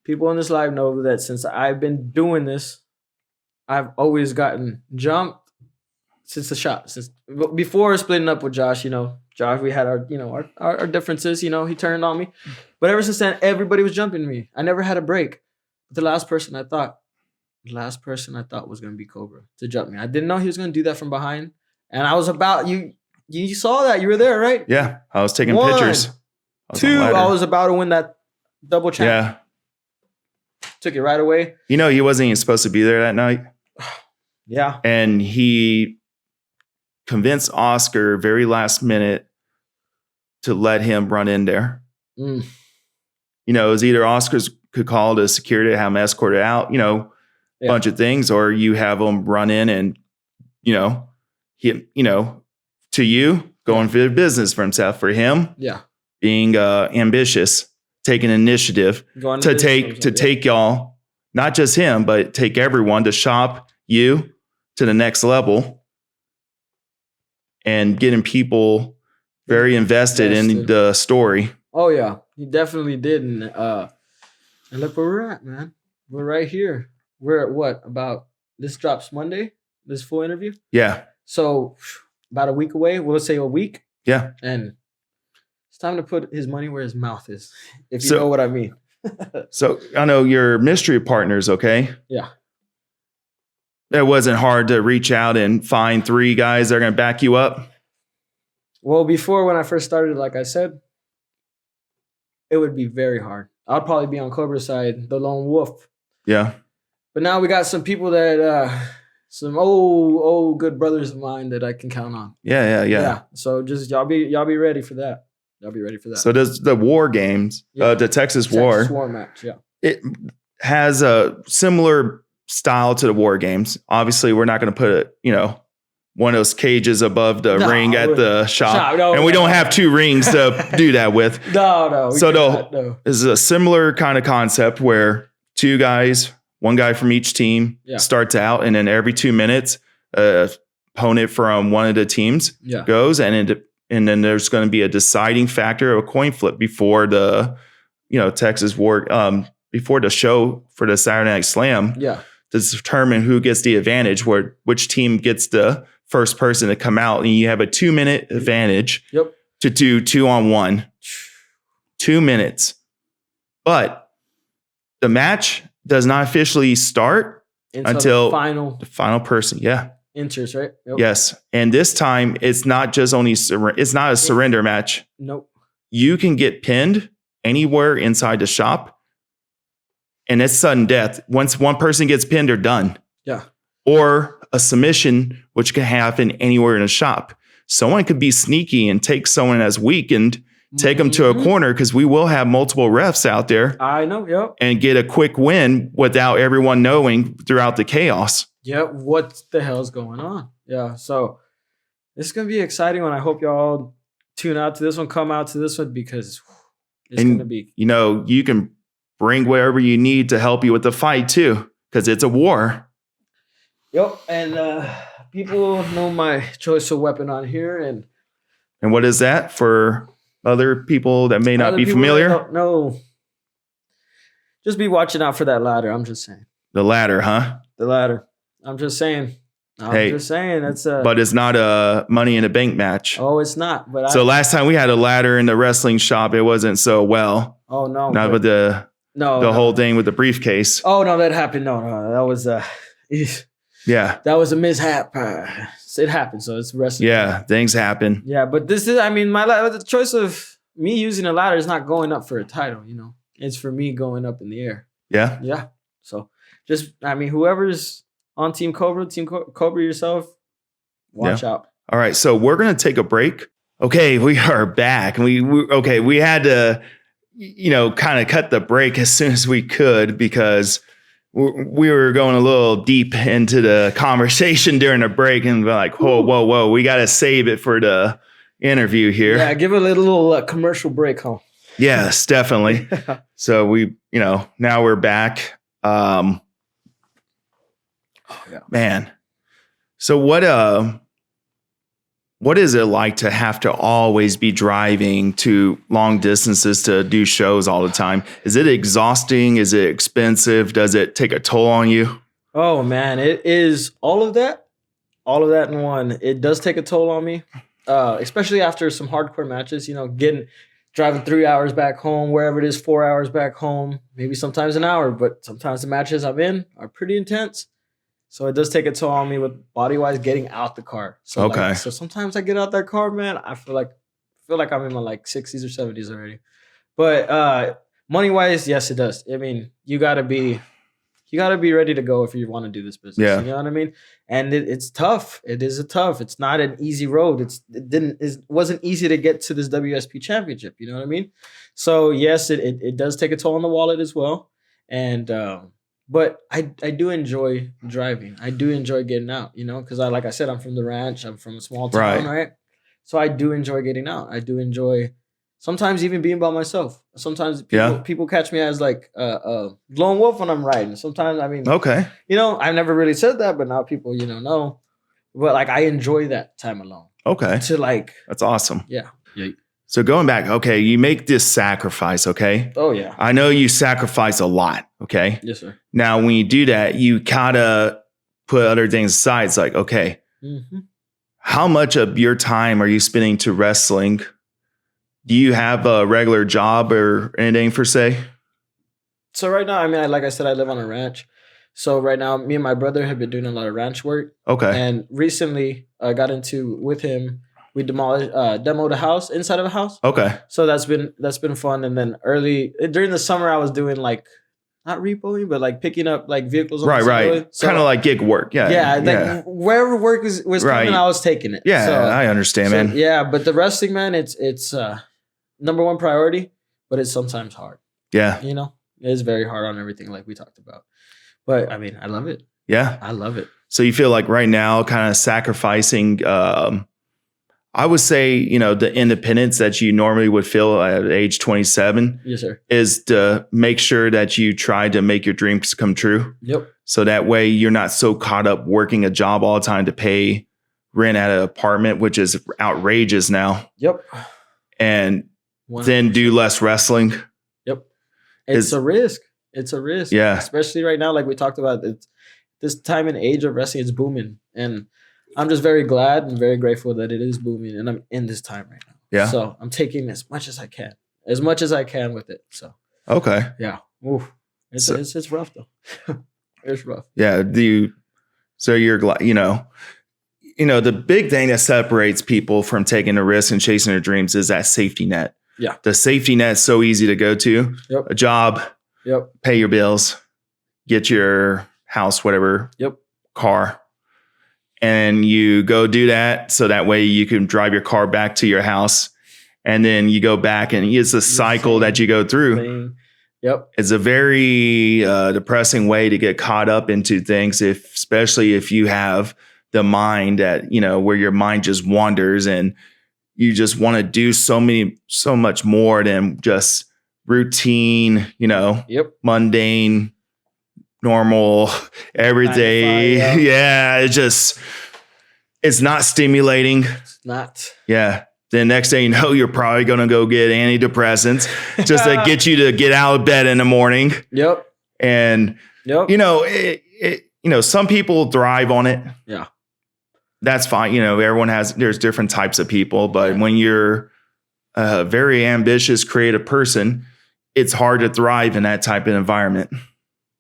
People in this live know that since I've been doing this, I've always gotten jumped since the shot. Since before splitting up with Josh, Josh, we had our differences. He turned on me, but ever since then, everybody was jumping me. I never had a break. But the last person I thought was going to be Cobra to jump me. I didn't know he was going to do that from behind, and I was about you. You saw that. You were there, right? Yeah, I was taking pictures. 2, I was about to win that double champ. Yeah, took it right away. He wasn't even supposed to be there that night. Yeah, and he convinced Oscar very last minute to let him run in there. It was either Oscar's could call to security to have him escorted out, a bunch of things, or you have him run in and, he, to you, going for business for himself. For him, being ambitious, taking initiative to take y'all, not just him, but take everyone to shop you to the next level. And getting people very invested in the story. Oh yeah, he definitely did. And look where we're at, man. We're right here. We're at what? About this drops Monday. This full interview. Yeah. So about a week away. Well, let's say a week. Yeah. And it's time to put his money where his mouth is. If you know what I mean. So I know your mystery partners. Okay. Yeah. It wasn't hard to reach out and find 3 guys that are going to back you up? Well, before when I first started, like I said, it would be very hard. I'd probably be on Cobra's side, the lone wolf. Yeah. But now we got some people that, some old good brothers of mine that I can count on. Yeah. So just y'all be ready for that. Y'all be ready for that. So does the War Games, the Texas War match, it has a similar style to the War Games. Obviously, we're not going to put one of those cages above the ring at the shop. No, and we don't have 2 rings to do that with. No. So this is a similar kind of concept where 2 guys, 1 guy from each team starts out, and then every 2 minutes, opponent from one of the teams goes, and then there's going to be a deciding factor of a coin flip before the Texas War before the show for the Saturday Night Slam to determine who gets the advantage, which team gets the first person to come out, and you have a 2-minute advantage to do 2-on-1. 2 minutes. But the match does not officially start until the final person enters, right? Yes. And this time it's not just it's not a surrender match. Nope. You can get pinned anywhere inside the shop, and it's sudden death. Once one person gets pinned, they're done. Yeah. Or a submission, which can happen anywhere in a shop. Someone could be sneaky and take someone as weak and take them to a corner, because we will have multiple refs out there. I know, yep. And get a quick win without everyone knowing throughout the chaos. Yeah, what the hell's going on? Yeah, so this is going to be exciting one. I hope y'all tune out to this one, come out to this one, because it's going to be... you can bring whatever you need to help you with the fight too, because it's a war. Yep, and people know my choice of weapon on here. And what is that for other people that may not be familiar? No. Just be watching out for that ladder, I'm just saying. The ladder, huh? The ladder. I'm just saying. That's but it's not a Money in the Bank match. Oh, it's not. But last time we had a ladder in the wrestling shop, it wasn't so well. Oh no. Not with the whole thing with the briefcase. Oh no, that happened. No, that was that was a mishap. It happened, so it's wrestling. Yeah, things happen. Yeah, but this is, the choice of me using a ladder is not going up for a title. It's for me going up in the air. Yeah. Yeah. So whoever's on Team Cobra, yourself, watch out. All right. So we're going to take a break. Okay. We are back. We had to, kind of cut the break as soon as we could, because we were going a little deep into the conversation during the break, and we're like, whoa. We got to save it for the interview here. Yeah. Give it a little commercial break, huh? Yes, definitely. So we, now we're back. Man. So what is it like to have to always be driving to long distances to do shows all the time? Is it exhausting? Is it expensive? Does it take a toll on you? Oh man, it is all of that in one. It does take a toll on me, especially after some hardcore matches, driving 3 hours back home, wherever it is, 4 hours back home, maybe sometimes an hour, but sometimes the matches I'm in are pretty intense. So it does take a toll on me with body-wise getting out the car. So so sometimes I get out that car, man, I feel like I'm in my 60s or 70s already. But money-wise, yes, it does. You gotta be ready to go if you want to do this business. Yeah. You know what I mean? And it's tough. It is tough. It's not an easy road. It wasn't easy to get to this WSP championship. You know what I mean? So yes, it does take a toll on the wallet as well. And but I do enjoy driving. I do enjoy getting out, because like I said, I'm from the ranch. I'm from a small town, right? So I do enjoy getting out. I do enjoy sometimes even being by myself. Sometimes people catch me as a lone wolf when I'm riding. Sometimes, okay. I've never really said that, but now people, know. But I enjoy that time alone. Okay. That's awesome. Yeah. So going back, okay, you make this sacrifice, okay? Oh, yeah. I know you sacrifice a lot, okay? Yes, sir. Now, when you do that, you gotta put other things aside. It's like, okay, how much of your time are you spending to wrestling? Do you have a regular job or anything per se? So right now, like I said, I live on a ranch. So right now, me and my brother have been doing a lot of ranch work. Okay. And recently, I got into with him. We demoed a house inside of a house. Okay. So that's been fun. And then during the summer, I was doing not repoing, but picking up vehicles. Right. So, kind of like gig work. Yeah. Yeah. Wherever work was coming, I was taking it. Yeah, so, I understand, man. Yeah, but the wrestling, man, it's number one priority, but it's sometimes hard. Yeah. It is very hard on everything like we talked about. But I love it. Yeah. I love it. So you feel like right now kind of sacrificing, I would say, you know, the independence that you normally would feel at age 27 yes, sir. is to make sure that you try to make your dreams come true. Yep. So that way you're not so caught up working a job all the time to pay rent at an apartment, which is outrageous now. Yep. And 100%. Then do less wrestling. Yep. It's a risk. It's a risk. Yeah. Especially right now, like we talked about, this time and age of wrestling is booming. And I'm just very glad and very grateful that it is booming, and I'm in this time right now. Yeah. So I'm taking as much as I can with it. So. Okay. Yeah. Oof. It's rough though. It's rough. Yeah. So you're glad, you know, the big thing that separates people from taking a risk and chasing their dreams is that safety net. Yeah. The safety net's so easy to go to. Yep. A job. Yep. Pay your bills. Get your house, whatever. Yep. Car. And you go do that so that way you can drive your car back to your house, and then you go back, and it's a cycle that you go through. Yep. It's a very depressing way to get caught up into things, especially if you have the mind that, you know, where your mind just wanders and you just want to do so much more than just routine, you know, yep, mundane, normal, everyday. Yeah. It's not stimulating. It's not. Yeah. The next thing you know, you're probably going to go get antidepressants just to get you to get out of bed in the morning. Yep. And, you know, some people thrive on it. Yeah. That's fine. You know, there's different types of people, but when you're a very ambitious, creative person, it's hard to thrive in that type of environment.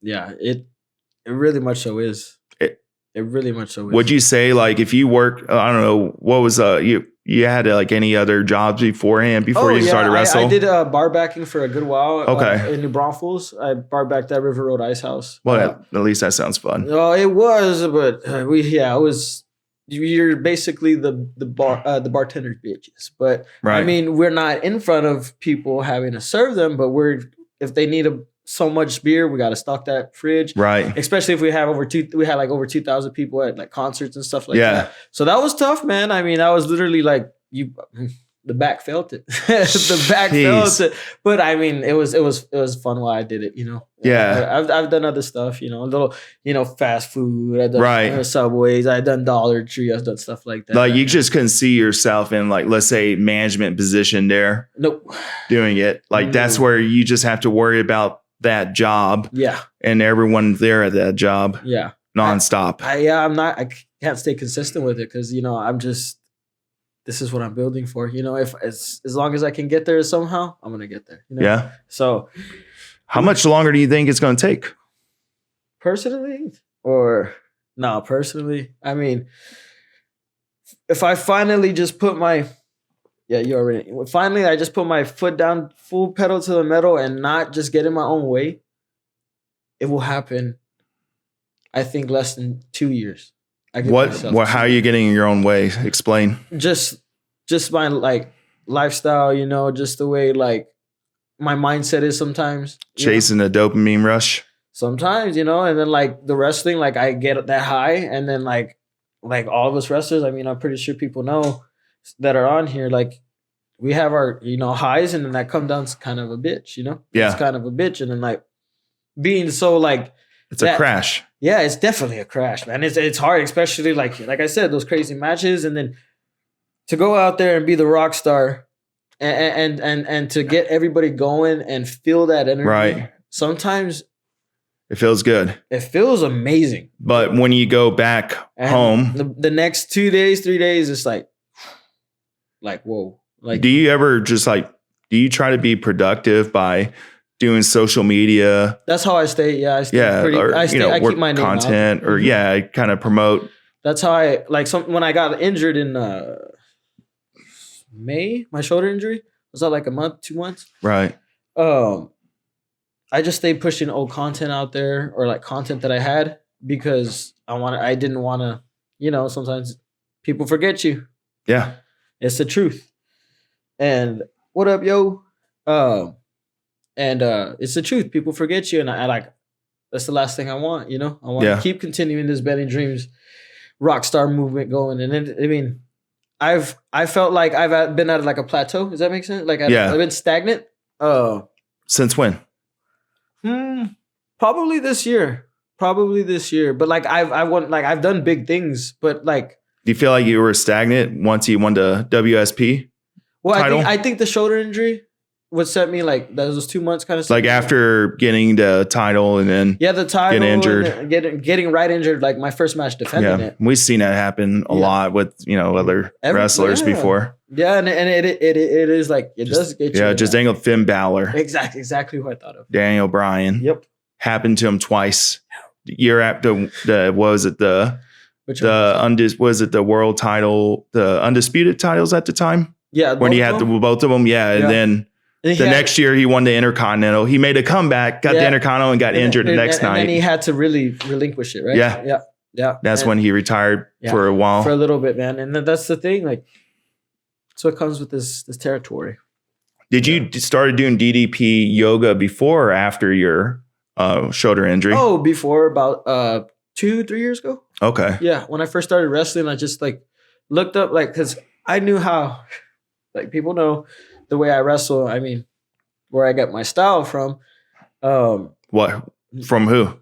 Yeah, it really much so is. It really much so is. Would you say, like, if you work, I don't know, what was you had like any other jobs beforehand before you started wrestling? I did bar backing for a good while. Okay. In New Braunfels, I bar backed at River Road Ice House. Well, at least that sounds fun. No, it was, but it was. You're basically the bartender bitches, but right. I mean, we're not in front of people having to serve them, but if they need so much beer, we got to stock that fridge, right? Especially if we have over 2,000 people at like concerts and stuff like that. So that was tough, man. I mean, I was literally like the back felt it, the back felt it. But I mean, it was fun while I did it, you know. Yeah, I've done other stuff, you know, a little, you know, fast food. I've done Subways. I've done Dollar Tree. I've done stuff like that. Like you just couldn't see yourself in, like, let's say, management position there. Nope. Doing it like that's where you just have to worry about that job. Yeah. And everyone there at that job. Yeah. Nonstop. I can't stay consistent with it because, you know, this is what I'm building for. You know, if as long as I can get there somehow, I'm gonna get there. You know? Yeah. So, how much longer do you think it's gonna take? Personally, I mean, if I finally just put my I just put my foot down, full pedal to the metal, and not just get in my own way, it will happen. I think less than 2 years. How are you getting in your own way? Explain. Just my like lifestyle, you know, just the way like my mindset is sometimes. Chasing a dopamine rush. Sometimes, you know, and then like the wrestling, like I get that high, and then like all of us wrestlers, I mean, I'm pretty sure people know that are on here, like we have our, you know, highs, and then that come down's kind of a bitch, you know? Yeah. It's kind of a bitch, and then like being so like it's a crash. Yeah, it's definitely a crash, man. It's hard, especially like I said, those crazy matches, and then to go out there and be the rock star and to get everybody going and feel that energy. Right. Sometimes it feels good. It feels amazing. But when you go back home, the next 2 days, 3 days, it's like whoa. Like, do you ever just do you try to be productive by doing social media? That's how I stay. Yeah, I stay. I keep my name content out. Or I kind of promote. That's how I when I got injured in May, my shoulder injury was that like a month, 2 months. Right. I just stayed pushing old content out there, or like content that I had, because I didn't want to, you know, sometimes people forget you. Yeah. It's the truth. And what up, yo? And it's the truth. People forget you, and I that's the last thing I want. You know, I want to keep continuing this Benny Dreamz Rockstar movement going. And I felt like I've been at like a plateau. Does that make sense? Like I've been stagnant. Since when? Probably this year. But like I've done big things, but like. Do you feel like you were stagnant once you won the WSP? Well, I think the shoulder injury would set me like those 2 months kind of like after getting the title and then the title getting injured, getting right injured. Like my first match defending it. We've seen that happen a lot with other wrestlers before. Yeah, and it is like it does get you. Yeah, just Daniel Finn Balor. Exactly who I thought of. Daniel Bryan. Yep, happened to him twice. Year after was it the world title, the undisputed titles at the time? Yeah, when he had both of them. Yeah, and then. The next year, he won the Intercontinental. He made a comeback, got the Intercontinental, and got injured the next night. And then he had to really relinquish it, right? Yeah. That's when he retired for a while. For a little bit, man. And that's the thing. Like, so it comes with this territory. Did you started doing DDP yoga before or after your shoulder injury? Oh, before about 2-3 years ago. Okay. Yeah. When I first started wrestling, I just like looked up, like, because I knew how, like, people know the way I wrestle. I mean, where I got my style from. What? From who?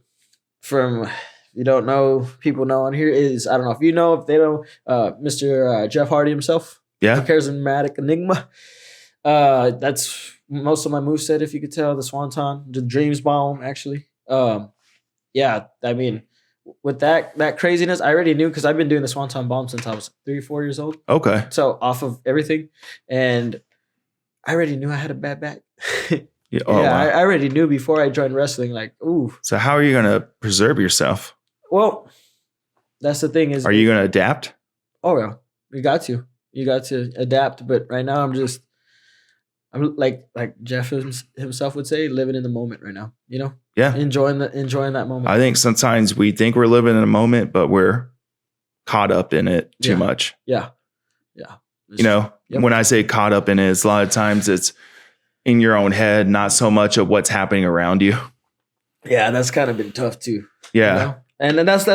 From, you don't know, people know on here is, I don't know if you know, if they don't, Mr. Jeff Hardy himself. Yeah. The charismatic enigma. That's most of my moveset, if you could tell. The Swanton, the Dreams Bomb, actually. Yeah, I mean, with that craziness, I already knew because I've been doing the Swanton Bomb since I was 3-4 years old. Okay. So off of everything. And I already knew I had a bad back. Wow. I already knew before I joined wrestling, like, ooh. So how are you going to preserve yourself? Well, that's the thing is. Are you going to adapt? Oh, yeah. You got to adapt. But right now I'm like Jeff himself would say, living in the moment right now, you know? Yeah. Enjoying that moment. I think sometimes we think we're living in a moment, but we're caught up in it too much. Yeah. When I say caught up in it, it's a lot of times it's in your own head, not so much of what's happening around you. Yeah, that's kind of been tough too. Yeah. You know? And then that's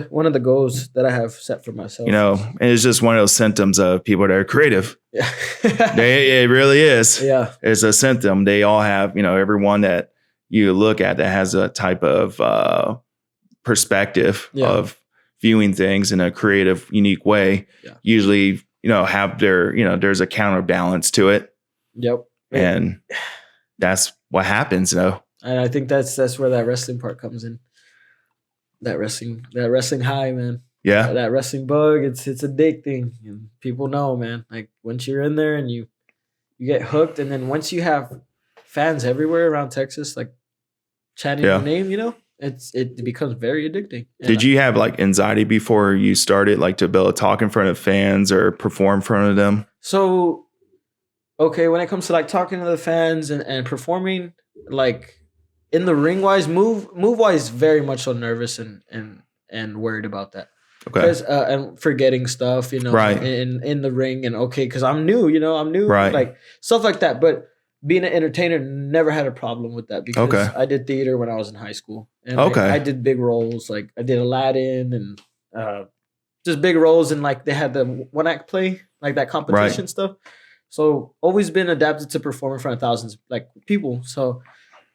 one of the goals that I have set for myself. And it's just one of those symptoms of people that are creative. Yeah. It really is. Yeah. It's a symptom. They all have, everyone that you look at that has a type of perspective of viewing things in a creative, unique way. Yeah. Usually, have their, there's a counterbalance to it. Yep. And that's what happens, And I think that's where that wrestling part comes in. That wrestling high, man. Yeah. That wrestling bug, it's addicting. And people know, man. Like once you're in there and you get hooked, and then once you have fans everywhere around Texas, like chanting your name, it becomes very addicting. Did you have like anxiety before you started, like to be able to talk in front of fans or perform in front of them? So, okay, when it comes to like talking to the fans and performing, like in the ring wise, move wise, very much so nervous and worried about that. Okay. Because and forgetting stuff, right. in the ring, and because I'm new, right. Like stuff like that. But being an entertainer, never had a problem with that because I did theater when I was in high school. And I did big roles. Like I did Aladdin and just big roles. And like they had the one act play, like that competition stuff. So always been adapted to perform in front of thousands like people. So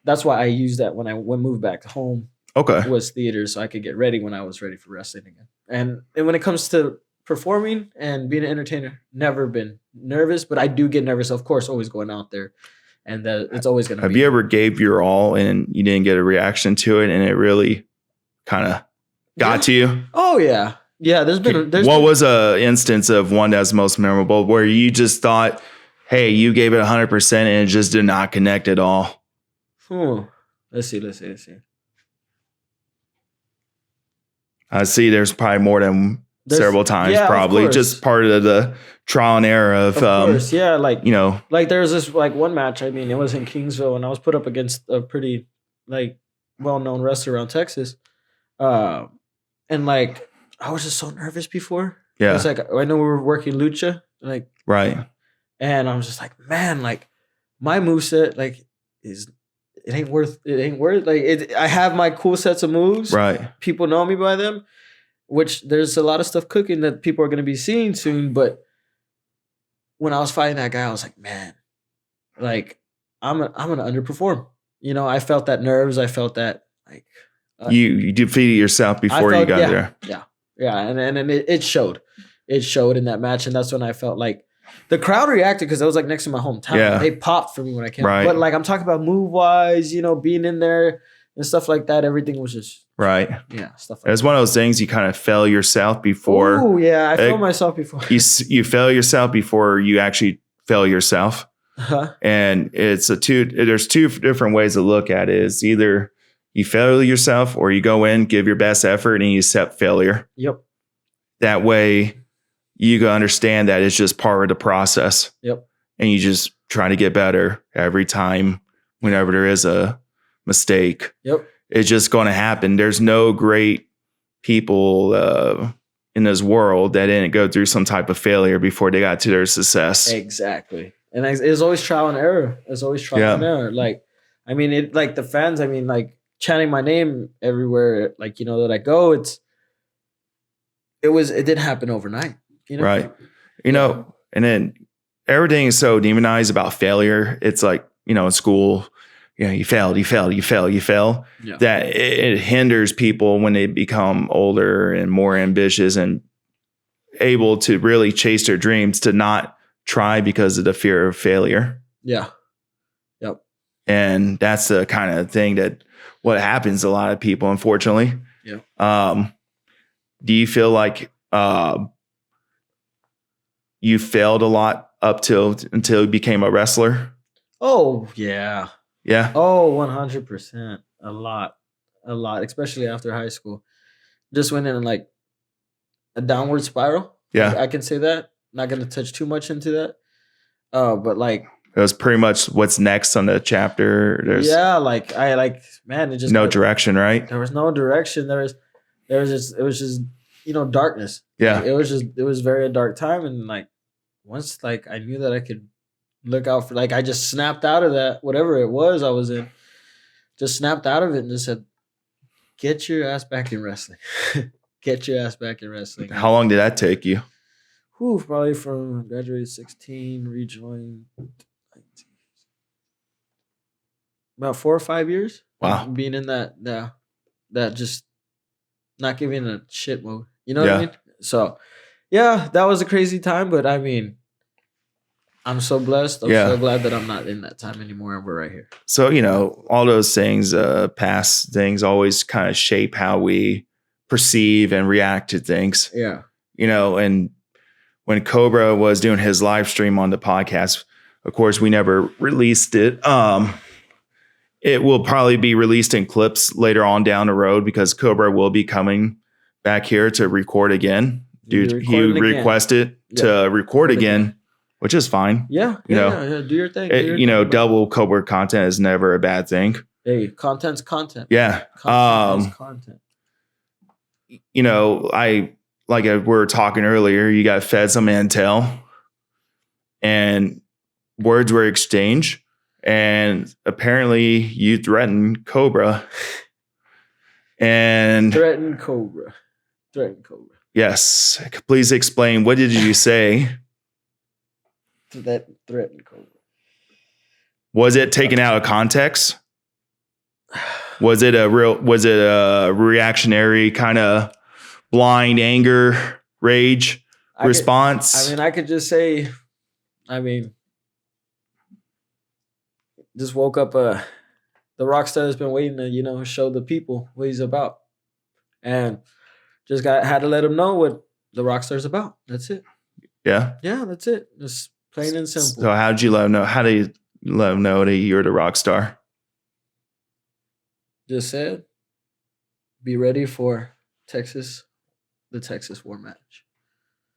that's why I used that when I moved back home. Was theater, so I could get ready when I was ready for wrestling again. And when it comes to performing and being an entertainer, never been nervous, but I do get nervous, of course, always going out there. And it's always going to be. Have you ever gave your all and you didn't get a reaction to it and it really kind of got to you? Oh, yeah. Yeah, what was a instance of one that's most memorable where you just thought, hey, you gave it 100% and it just did not connect at all? Let's see. I see there's probably more than several times, probably just part of the trial and error of course. Yeah, like like there's this like one match. I mean, it was in Kingsville, and I was put up against a pretty like well-known wrestler around Texas, and like I was just so nervous before. Yeah, it's like I know we were working lucha, like right, and I was just like, man, like my moveset like is it ain't worth like it. I have my cool sets of moves. Right. People know me by them, which there's a lot of stuff cooking that people are going to be seeing soon. But when I was fighting that guy, I was like, man, like I'm gonna underperform. You know, I felt that nerves. I felt that like you defeated yourself before you got there. Yeah, and it showed. It showed in that match, and that's when I felt like the crowd reacted because I was like next to my hometown. Yeah. They popped for me when I came. Right. But like I'm talking about move wise, you know, being in there and stuff like that. Everything was just right. Yeah, stuff like that. It's one of those things you kind of fail yourself before. Oh yeah, I failed myself before. You fail yourself before you actually fail yourself. Uh-huh. And there's two different ways to look at it. It's either you fail yourself or you go in, give your best effort, and you accept failure. Yep. That way you can understand that it's just part of the process. Yep. And you just try to get better every time whenever there is a mistake. Yep. It's just going to happen. There's no great people in this world that didn't go through some type of failure before they got to their success. Exactly. And it's always trial and error. It's always trial and error. Like, I mean, it like the fans, I mean, like chanting my name everywhere, like, you know, that I go, it didn't happen overnight. You know? Right. You know, and then everything is so demonized about failure. It's like, you know, in school, you know, you fail, yeah. That it hinders people when they become older and more ambitious and able to really chase their dreams to not try because of the fear of failure. Yeah. Yep. And that's the kind of thing that what happens to a lot of people, unfortunately. Yeah. Do you feel like you failed a lot until you became a wrestler? Oh, yeah. Yeah. Oh, 100%. A lot, especially after high school. Just went in like a downward spiral. Yeah. I can say that. Not going to touch too much into that. But like, it was pretty much what's next on the chapter. Man, it just no direction, right? There was no direction. It was just, you know, darkness. Yeah. Like, it was very dark time. And like, once like I knew that I could look out for, like, I just snapped out of that, whatever it was I was in, just snapped out of it and just said, get your ass back in wrestling. Get your ass back in wrestling. How long did that take you? Probably from graduated 16, rejoined 19. About 4 or 5 years. Wow. Being in that just not giving a shit mode. You know what I mean? So, yeah, that was a crazy time. But I mean, I'm so blessed. I'm so glad that I'm not in that time anymore and we're right here. So, you know, all those things, past things always kind of shape how we perceive and react to things. Yeah. You know, and when Cobra was doing his live stream on the podcast, of course, we never released it. It will probably be released in clips later on down the road because Cobra will be coming back here to record again. Dude, he requested to record again, which is fine. Yeah. You know, do your thing. Double Cobra content is never a bad thing. Hey, content's content. Yeah. Content is content. You know, like we were talking earlier, you got fed some intel and words were exchanged. And apparently you threatened Cobra. And Threatened Cobra. Yes. Please explain. What did you say? That threatened Cobra. Was it taken out of context? Was it a reactionary kind of blind anger, rage response? I could just say, just woke up the Rockstar has been waiting to, you know, show the people what he's about. And just had to let him know what the Rockstar's about. That's it. Yeah. Yeah, that's it. Just plain and simple. So how did you let him know? How do you let him know that you're the Rockstar? Just said, be ready for the Texas War match.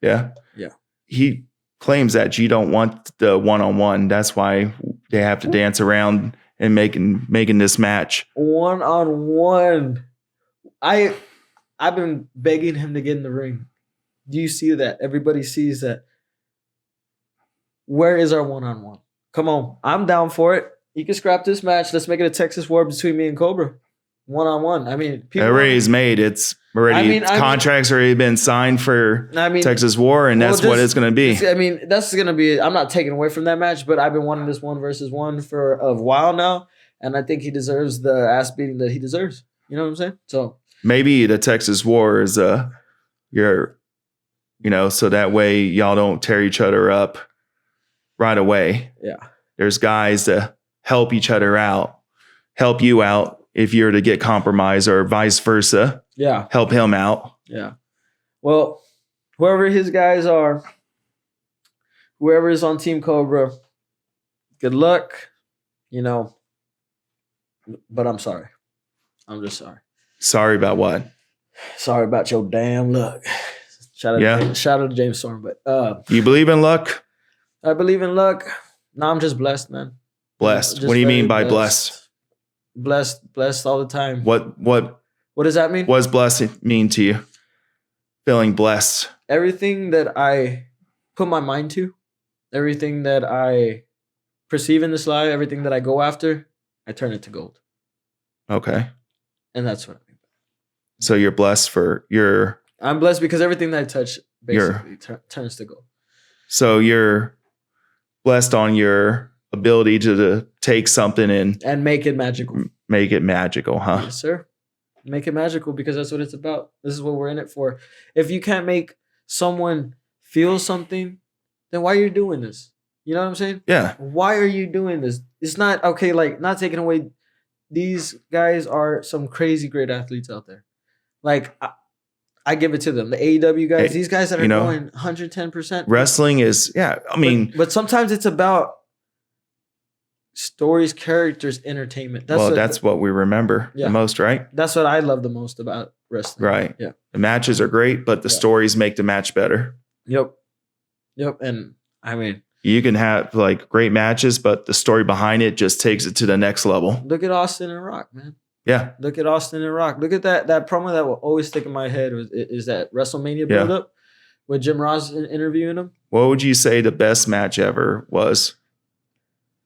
Yeah. Yeah. He claims that you don't want the one-on-one. That's why they have to dance around and making this match. One-on-one. I've been begging him to get in the ring. Do you see that? Everybody sees that. Where is our one-on-one? Come on. I'm down for it. he can scrap this match. Let's make it a Texas war between me and Cobra. 1-on-1. I mean, already is made. It's already contracts already been signed for Texas War, and that's what it's going to be. That's going to be. I'm not taking away from that match, but I've been wanting this 1-versus-1 for a while now, and I think he deserves the ass beating that he deserves. You know what I'm saying? So maybe the Texas War is so that way y'all don't tear each other up right away. Yeah, there's guys to help each other out, help you out. If you're to get compromised or vice versa, help him out. Yeah. Well, whoever his guys are, whoever is on Team Cobra, good luck, but I'm sorry. I'm just sorry. Sorry about what? Sorry about your damn luck. Shout out to James Storm. But you believe in luck? I believe in luck. No, I'm just blessed, man. Blessed. What do you mean by blessed? Blessed all the time. What does that mean? What does blessing mean to you? Feeling blessed. Everything that I put my mind to, everything that I perceive in this life, everything that I go after, I turn it to gold. Okay. And that's what I mean. So you're blessed I'm blessed because everything that I touch basically turns to gold. So you're blessed on your ability to take something and make it magical. Make it magical, huh? Yes, sir. Make it magical because that's what it's about. This is what we're in it for. If you can't make someone feel something, then why are you doing this? You know what I'm saying? Yeah. Why are you doing this? It's not okay, like not taking away. These guys are some crazy great athletes out there. Like I give it to them. The AEW guys, these guys that are going 110%. Wrestling is, but sometimes it's about stories, characters, entertainment. That's what we remember the most, right? That's what I love the most about wrestling. Right. Yeah. The matches are great, but the stories make the match better. Yep. And you can have like great matches, but the story behind it just takes it to the next level. Look at Austin and Rock, man. Yeah. Look at Austin and Rock. Look at that promo that will always stick in my head is that WrestleMania build-up with Jim Ross interviewing him. What would you say the best match ever was?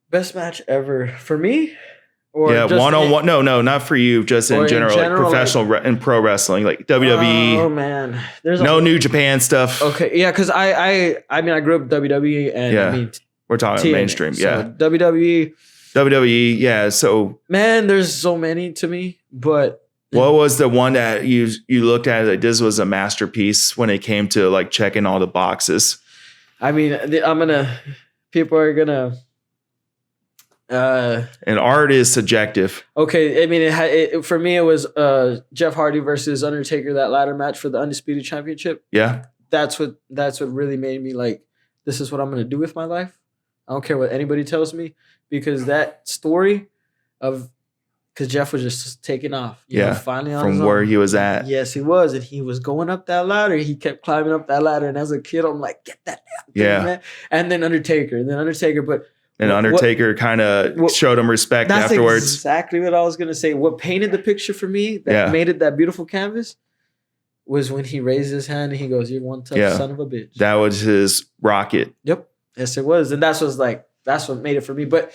Best match ever for me? Or one-on-one. No, not for you. Just in general, like professional and pro wrestling, like WWE. Oh man, there's no New Japan stuff. Okay, yeah, because I grew up WWE and we're talking mainstream. So WWE, yeah. So man, there's so many to me, but what was the one that you looked at like this was a masterpiece when it came to like checking all the boxes? People are gonna. And art is subjective. Okay, for me it was Jeff Hardy versus Undertaker, that ladder match for the Undisputed Championship. Yeah, that's what really made me like, this is what I'm gonna do with my life. I don't care what anybody tells me, because that story of because Jeff was just taking off. Finally on from where he was at. Yes, he was, and he was going up that ladder. He kept climbing up that ladder, and as a kid, I'm like, get that damn thing, man. And then Undertaker, but. And Undertaker kind of showed him respect afterwards. That's exactly what I was going to say. What painted the picture for me that made it that beautiful canvas was when he raised his hand and he goes, "You're one tough son of a bitch." That was his rocket. Yep. Yes, it was. And that's what made it for me. But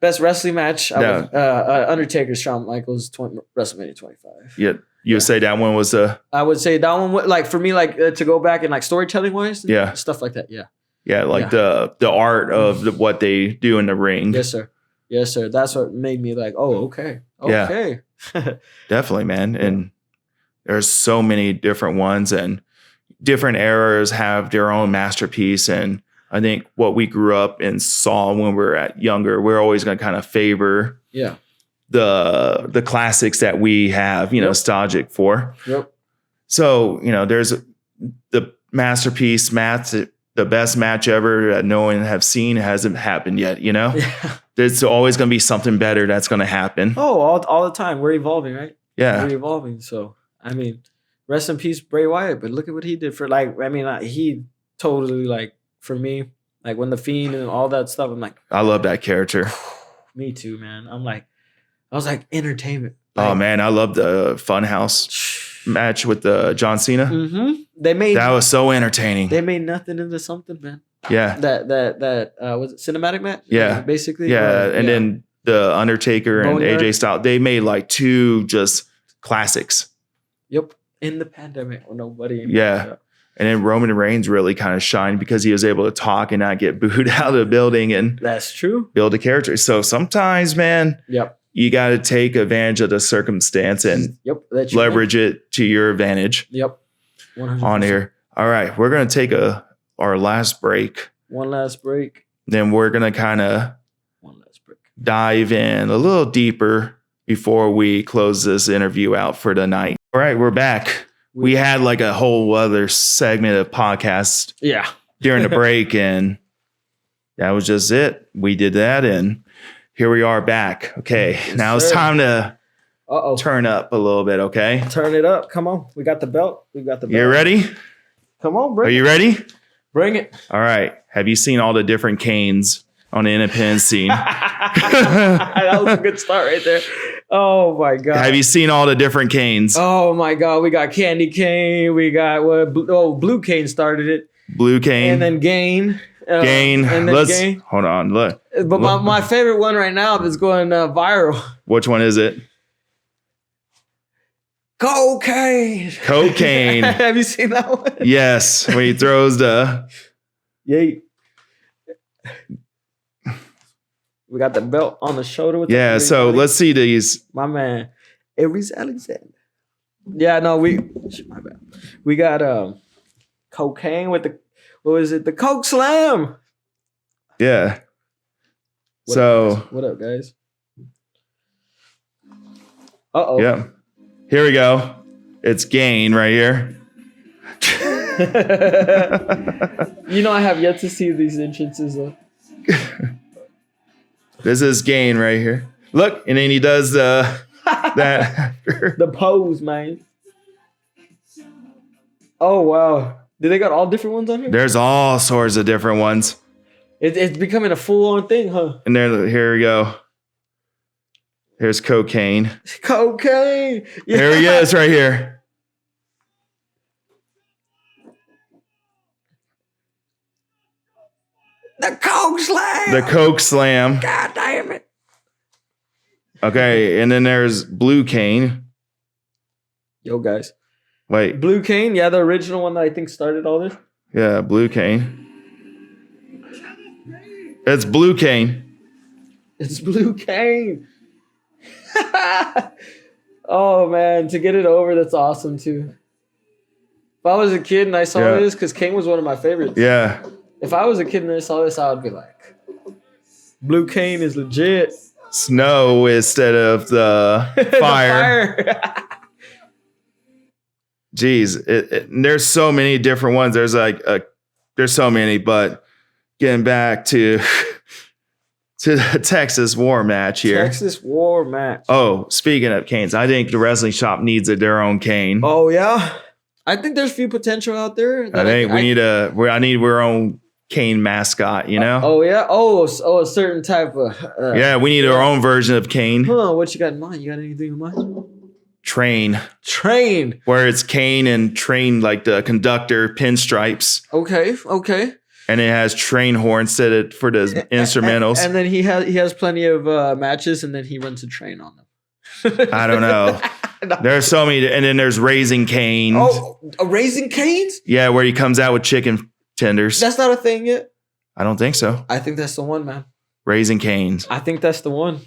best wrestling match, Undertaker, Shawn Michaels, WrestleMania 25. Yeah. You would say that one was I would say that one, like for me, like to go back and like storytelling wise, stuff like that. Yeah. Yeah, the art of what they do in the ring. Yes, sir. That's what made me like, oh, okay. Yeah. Definitely, man. And there's so many different ones, and different eras have their own masterpiece. And I think what we grew up and saw when we were younger, we're always going to kind of favor the classics that we have, nostalgic for. Yep. So, there's the masterpiece, the best match ever that no one have seen hasn't happened yet, There's always going to be something better that's going to happen. Oh, all the time. We're evolving, right? Yeah. We're evolving. So, rest in peace, Bray Wyatt, but look at what he did for, he totally, like, for me, like, when The Fiend and all that stuff, I'm like. I love that character. Me too, man. I was like, entertainment. Oh, man, I love the Funhouse match with John Cena. Mm-hmm. That was so entertaining. They made nothing into something, man. Yeah. That was it cinematic match? Yeah. Basically. Yeah. And then the Undertaker and AJ Styles, they made like 2 just classics. Yep. In the pandemic or nobody. Yeah. And then Roman Reigns really kind of shined because he was able to talk and not get booed out of the building and that's true. Build a character. So sometimes, man, you got to take advantage of the circumstance and leverage it to your advantage. Yep. 100%. On here. All right. We're going to take our last break. One last break. Then we're going to kind of dive in a little deeper before we close this interview out for the night. All right. We're back. We had like a whole other segment of podcast during the break, and that was just it. We did that, and here we are back. Okay, now it's time to turn up a little bit, okay? Turn it up. Come on. We got the belt. You ready? Come on, bring it. Are you ready? Bring it. All right. Have you seen all the different Kanes on the independent scene? That was a good start right there. Oh my God. Have you seen all the different Kanes? Oh my God. We got Candy Cane. We got Blue Cane started it. Blue Cane. And then Gain. And then Gain. Hold on. Look. But my favorite one right now is going viral. Which one is it? Cocaine. Have you seen that one? Yes. When he throws the... Yay. We got the belt on the shoulder. With so let's see these. My man, Aries Alexander. Yeah, no, my bad. We got cocaine with the Coke Slam. Yeah. What up, guys? Uh-oh. Yeah. Here we go. It's Gain right here. I have yet to see these entrances though. This is Gain right here. Look, and then he does that. The pose, man. Oh wow! Did they got all different ones on here? There's all sorts of different ones. It's becoming a full-on thing, huh? And here we go. Here's Cocaine. Cocaine. Yeah. There he is, right here. The Coke Slam. The Coke Slam. God damn it. Okay, and then there's Blue Cane. Yo, guys. Wait. Blue Cane? Yeah, the original one that I think started all this. Yeah, Blue Cane. It's Blue Cane. It's Blue Cane. Oh, man. To get it over, that's awesome, too. If I was a kid and I saw this, because Cane was one of my favorites. Yeah. If I was a kid and I saw this, I would be like, Blue Cane is legit. Snow instead of the fire. Jeez, there's so many different ones. There's there's so many, but getting back to the Texas War match here. Texas War match. Oh, speaking of canes, I think the wrestling shop needs their own cane. Oh yeah, I think there's few potential out there. I think I need our own cane mascot, you know? Oh yeah. Oh, a certain type of. Yeah, we need our own version of cane. Huh? What you got in mind? You got anything in mind? Train. Where it's cane and train like the conductor pinstripes. Okay. And it has train horns set for the instrumentals. And then he has plenty of matches, and then he runs a train on them. I don't know. No. There's so many, and then there's Raising Canes. Oh, Raising Canes? Yeah, where he comes out with chicken tenders. That's not a thing yet. I don't think so. I think that's the one, man. Raising Canes. I think that's the one.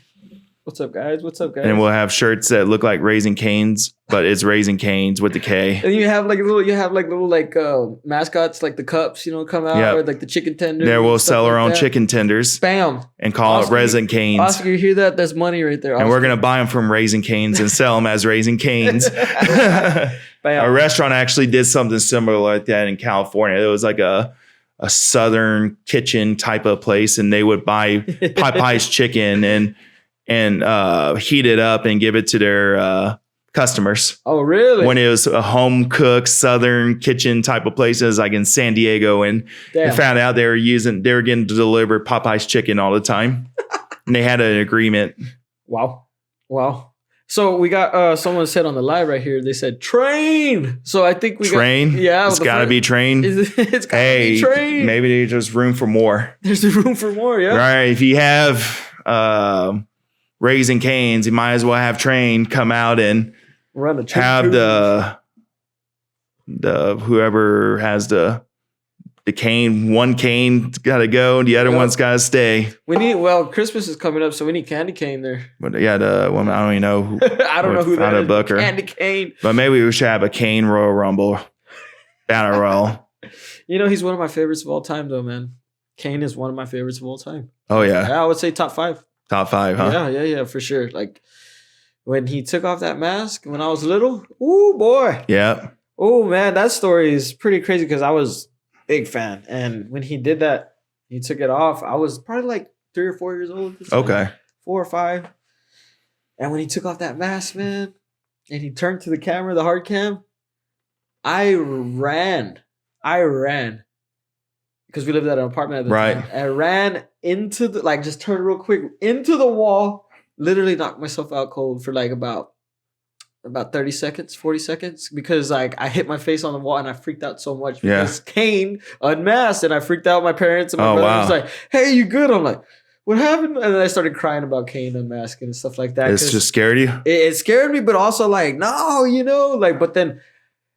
What's up, guys? And we'll have shirts that look like Raising Canes, but it's Raising Canes with the K. And you have little mascots like the cups, come out, or like the chicken tenders. There we'll sell our own chicken tenders. Bam. And call it Raising Canes. Oscar, you hear that? That's money right there. Oscar. And we're gonna buy them from Raising Canes and sell them as Raising Canes. A restaurant actually did something similar like that in California. It was like a southern kitchen type of place, and they would buy Popeye's chicken and heat it up and give it to their customers. Oh, really? When it was a home cooked southern kitchen type of places, like in San Diego, and they found out they were getting to deliver Popeye's chicken all the time, and they had an agreement. Wow. So we got someone said on the live right here. They said train. So I think we train. Yeah, it's got to be train. It's got to be train. Maybe there's room for more. There's room for more. Yeah. Right. If you have Raising Cane's, you might as well have train come out and run a have the whoever has the cane, one cane's got to go, and the other one's got to stay. Christmas is coming up, so we need candy cane there. But yeah, the woman, I don't even know. I don't know who that is. Booker. Candy cane. But maybe we should have a cane Royal Rumble battle royal. You know, he's one of my favorites of all time, though, man. Kane is one of my favorites of all time. Oh yeah, I would say top 5. Top 5, huh? Yeah, for sure. Like when he took off that mask when I was little. Ooh, boy. Yeah. Oh man, that story is pretty crazy because I was big fan, and when he did that, he took it off. I was probably like 3 or 4 years old. Okay. 4 or 5. And when he took off that mask, man, and he turned to the camera, the hard cam, I ran because we lived at an apartment at the time. I ran into just turned real quick into the wall, literally knocked myself out cold for like about 30 seconds, 40 seconds, because like I hit my face on the wall and I freaked out so much because Kane unmasked, and I freaked out my parents, and my brother was like, "Hey, you good?" I'm like, "What happened?" And then I started crying about Kane unmasking and stuff like that. It's just scared you? It scared me, but also like, no, but then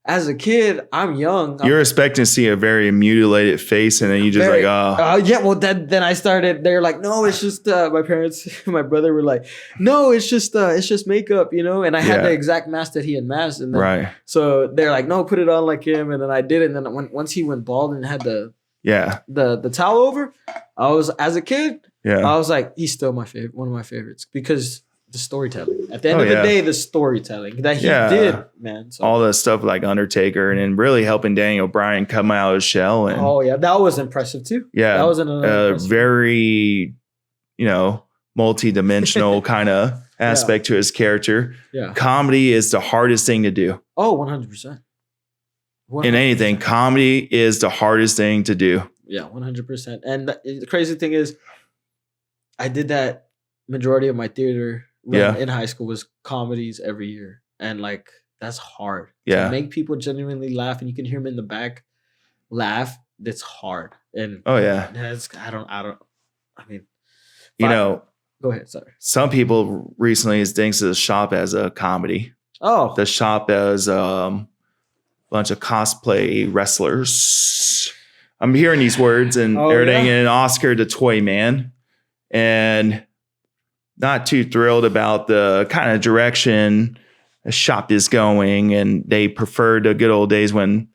as a kid, I'm young. You're expecting to see a very mutilated face, and then you just yeah. Well, then I started. They're like, no, it's just my parents, my brother were like, no, it's just makeup, And I had the exact mask that he had masked, and then, so they're like, no, put it on like him, and then I did it. And then once he went bald and had the towel over, I was, as a kid, I was like, he's still my favorite, one of my favorites, because the storytelling. At the end of the day, the storytelling that he did, man. So. All the stuff like Undertaker, and then really helping Daniel Bryan come out of his shell. And, that was impressive too. Yeah. That was very, multi-dimensional kind of aspect to his character. Yeah. Comedy is the hardest thing to do. Oh, 100%. In anything, comedy is the hardest thing to do. Yeah, 100%. And the crazy thing is, I did that majority of my theater in high school was comedies every year, and like that's hard to make people genuinely laugh, and you can hear them in the back laugh. That's hard. And that's I mean, go ahead. Sorry. Some people recently thinks of the shop as a comedy. Oh, the shop as bunch of cosplay wrestlers. I'm hearing these words and everything. And Oscar the Toy Man, and not too thrilled about the kind of direction the shop is going, and they prefer the good old days when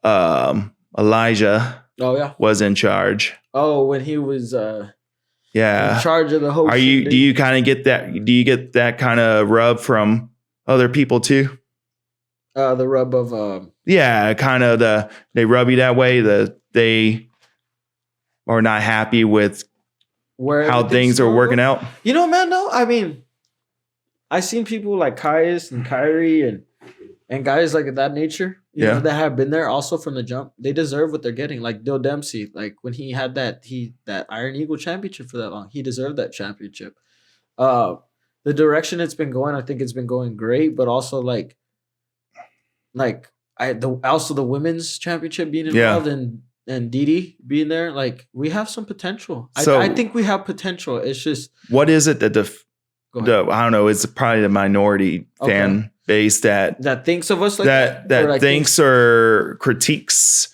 Elijah was in charge. Oh, when he was in charge of the whole. Do you kind of get that? Do you get that kind of rub from other people too? The rub of kind of they rub you that way, that they are not happy with how things are working out. Man, no, I mean, I've seen people like Caius and Kyrie and guys like that nature, that have been there also from the jump. They deserve what they're getting. Like Bill Dempsey, like when he had that Iron Eagle championship for that long, he deserved that championship. The direction it's been going, I think it's been going great, but also also the women's championship being involved and Didi being there, like we have some potential. So, I think we have potential. It's just, what is it that the I don't know, it's probably the minority fan base that thinks of us like that thinks or critiques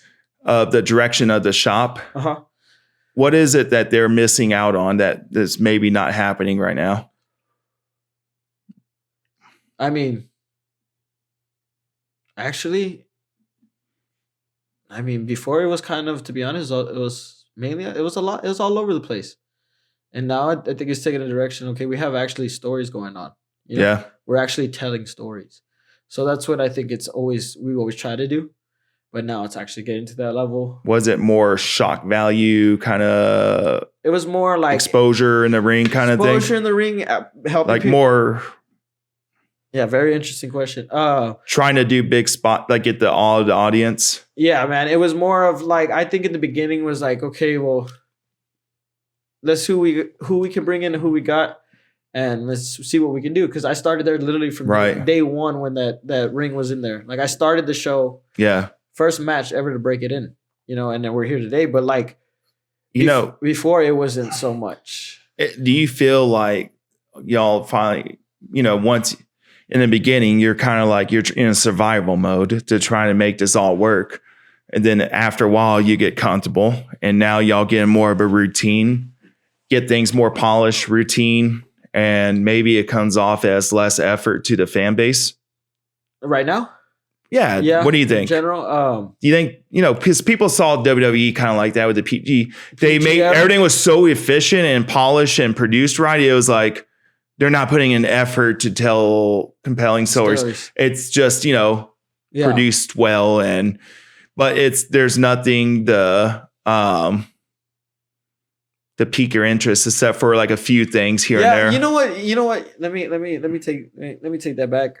of the direction of the shop. What is it that they're missing out on that's maybe not happening right now? I mean, actually, before it was kind of, to be honest, it was all over the place. And now I think it's taking a direction. Okay, we have actually stories going on. We're actually telling stories. So that's what I think we always try to do. But now it's actually getting to that level. Was it more shock value kind of? It was more like exposure in the ring kind of thing? Exposure in the ring, helping like people. More. Yeah, very interesting question. Trying to do big spot, like get all the audience. Yeah, man. It was more of like, I think in the beginning was like, okay, well, let's who we can bring in and who we got. and let's see what we can do. Because I started there literally from day one when that ring was in there. Like I started the show. Yeah. First match ever to break it in, and then we're here today. But like, before it wasn't so much. Do you feel like y'all finally, once in the beginning, you're kind of like you're in a survival mode to try to make this all work. And then after a while, you get comfortable and now y'all get more of a routine, get things more polished, routine, and maybe it comes off as less effort to the fan base. Right now? Yeah. What do you think? In general, do you think, because people saw WWE kind of like that with the PG. They made everything was so efficient and polished and produced right. It was like they're not putting in effort to tell compelling stories. It's just, produced well but there's nothing to pique your interest except for like a few things here and there. You know what? Let me take that back.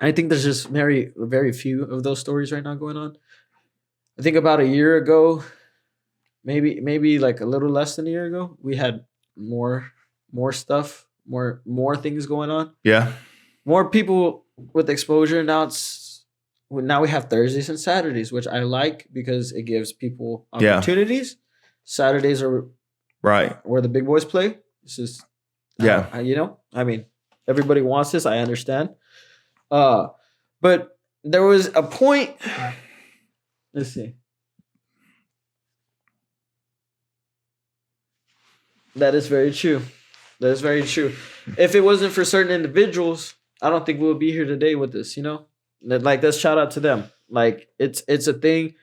I think there's just very, very few of those stories right now going on. I think about a year ago, maybe like a little less than a year ago, we had more stuff, more things going on. Yeah. More people with exposure. Now we have Thursdays and Saturdays, which I like because it gives people opportunities. Yeah. Saturdays are where the big boys play. This is everybody wants this. I understand. But there was a point. Let's see. That is very true. If it wasn't for certain individuals, I don't think we would be here today with this, Like, let's shout out to them. Like, it's a thing.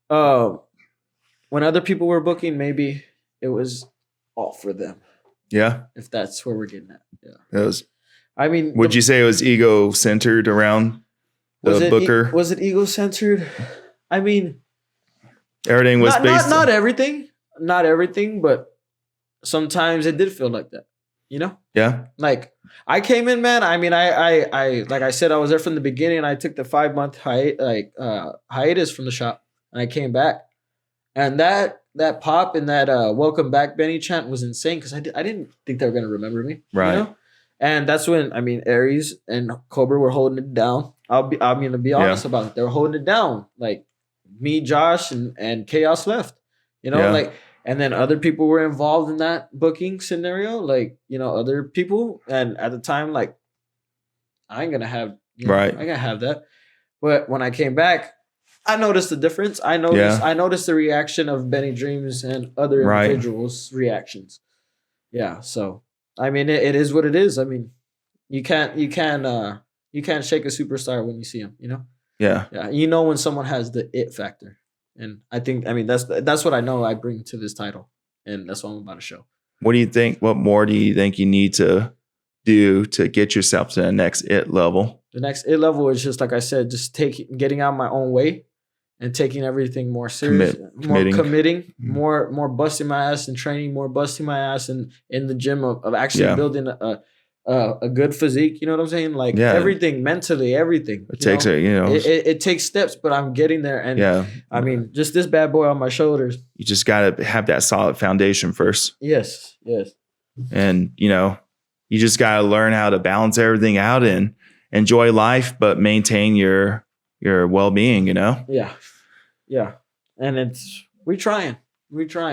When other people were booking, maybe it was all for them. Yeah. If that's where we're getting at. Yeah. It was. I mean, would you say it was ego-centered around the booker? Was it ego-centered? I mean, everything was not everything, but sometimes it did feel like that. Yeah. Like I came in, man. I mean, I like I said, I was there from the beginning. I took the 5-month hiatus from the shop, and I came back, and that pop and that "Welcome Back, Benny" chant was insane because I didn't think they were gonna remember me, right? And that's when Aries and Cobra were holding it down. I'm gonna be honest about it. They were holding it down. Like me, Josh, and Chaos left. And then other people were involved in that booking scenario, like, other people. And at the time, like, I ain't gonna have I gotta have that. But when I came back, I noticed the difference. I noticed the reaction of Benny Dreamz and other individuals' reactions. Yeah, so I mean, it is what it is. I mean, you can't shake a superstar when you see him. Yeah. Yeah. When someone has the it factor, and I think that's what I know I bring to this title, and that's what I'm about to show. What do you think? What more do you think you need to do to get yourself to the next it level? The next it level is just like I said, just getting out my own way. And taking everything more serious, committing, more busting my ass in training, more busting my ass in the gym of actually building a good physique. You know what I'm saying? Like everything, mentally, everything. It takes it takes steps, but I'm getting there. And I mean, just this bad boy on my shoulders. You just gotta have that solid foundation first. Yes. And you just gotta learn how to balance everything out and enjoy life, but maintain your well-being. Yeah. And we're trying,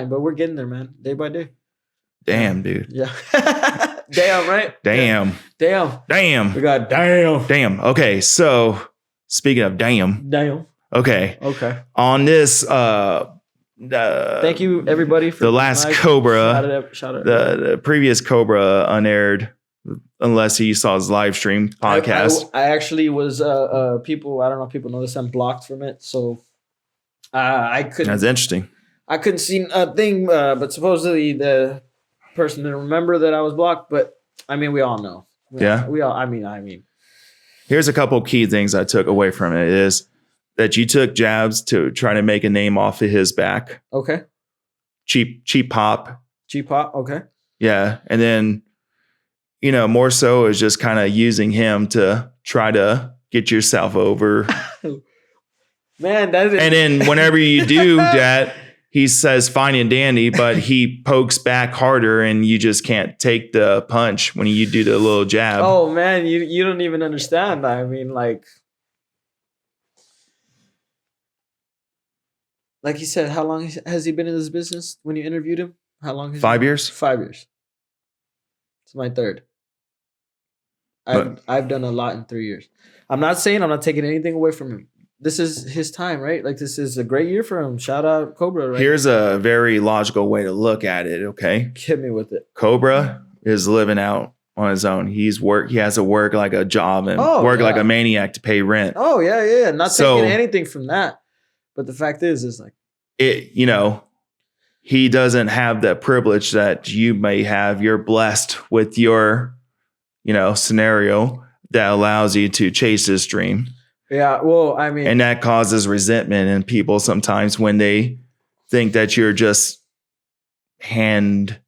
but we're getting there, man, day by day. Damn, dude. Yeah. Damn, right? Damn. We got damn. Okay, so speaking of damn. Okay. On this thank you everybody for the last Cobra. Shout out. The previous Cobra unaired, unless he saw his live stream podcast. I actually was people, I don't know if people know this, I'm blocked from it, so I couldn't. That's interesting. I couldn't see a thing, but supposedly the person didn't remember that I was blocked. But I mean, we all know. I mean. Here's a couple key things I took away from it is that you took jabs to try to make a name off of his back. Okay. Cheap pop. Okay. Yeah, and then more so is just kind of using him to try to get yourself over. Man, that is. And then whenever you do that, he says fine and dandy, but he pokes back harder and you just can't take the punch when you do the little jab. Oh man, you don't even understand. I mean, like he said, how long has he been in this business when you interviewed him? How long? 5 years? 5 years. It's my third. I've done a lot in 3 years. I'm not saying I'm not taking anything away from him. This is his time, right? Like, this is a great year for him. Shout out Cobra, right? Here's a very logical way to look at it, okay? Hit me with it. Cobra is living out on his own. He has to work like a job and work like a maniac to pay rent. Oh, yeah. Not taking anything from that. But the fact is like... he doesn't have the privilege that you may have. You're blessed with your, scenario that allows you to chase this dream. Yeah, well, I mean... And that causes resentment in people sometimes when they think that you're just handed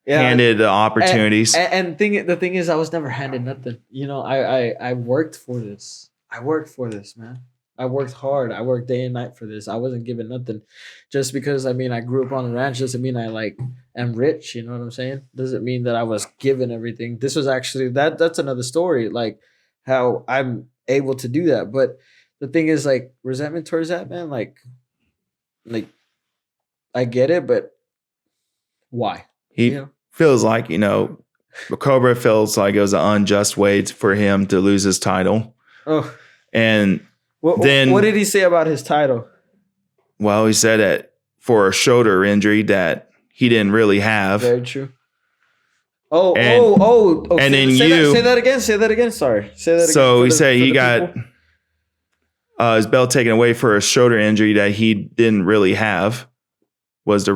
the opportunities. And the thing is, I was never handed nothing. I worked for this. Man. I worked hard. I worked day and night for this. I wasn't given nothing. Just because, I grew up on a ranch doesn't mean I am rich. You know what I'm saying? Doesn't mean that I was given everything. This was actually, that's another story. Like, how I'm able to do that. But the thing is, like, resentment towards that, man, like I get it, but why? He feels like, Cobra feels like it was an unjust way for him to lose his title. Oh. And what did he say about his title? Well, he said that for a shoulder injury that he didn't really have. Very true. And then say that again. Sorry. Say that again. So he said he got his belt taken away for a shoulder injury that he didn't really have. That's the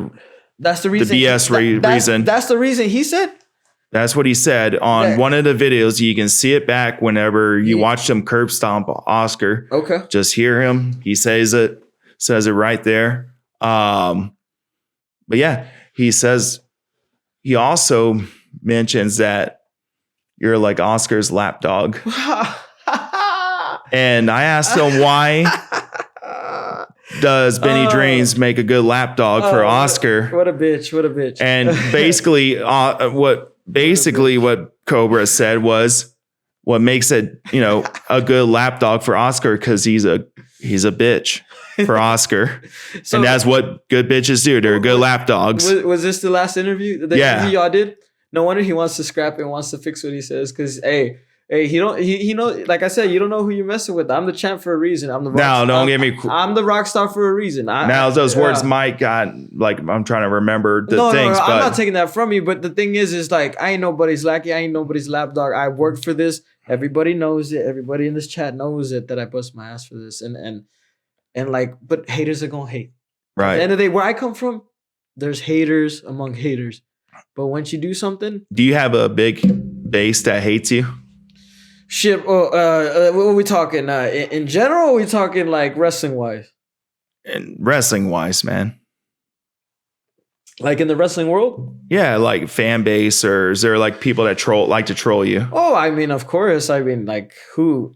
reason. The BS reason. That's the reason he said. That's what he said on one of the videos. You can see it back whenever you watch him curb stomp Oscar. Okay. Just hear him. He says it right there. But yeah, he also mentions that you're like Oscar's lapdog. And I asked him, why does Benny Dreamz make a good lapdog for Oscar? What a bitch. And basically what Cobra said was what makes it, a good lapdog for Oscar, because he's a bitch for Oscar. So, and that's what good bitches do. They're good lapdogs. Was this the last interview? The interview y'all did? No wonder he wants to scrap it and wants to fix what he says. Because he like I said, you don't know who you're messing with. I'm the champ for a reason. I'm the I'm the rock star for a reason. Those words might got like, I'm trying to remember things. No, but I'm not taking that from you. But the thing is like, I ain't nobody's lackey. I ain't nobody's lapdog. I worked for this. Everybody knows it. Everybody in this chat knows it, that I bust my ass for this. And like, but haters are gonna hate. Right. At the end of the day, where I come from, there's haters among haters. But once you do something, do you have a big base that hates you? Shit. What are we talking? In general, or are we talking like wrestling wise? And wrestling wise, man. Like in the wrestling world? Yeah, like fan base, or is there like people that like to troll you? Oh, of course. like who?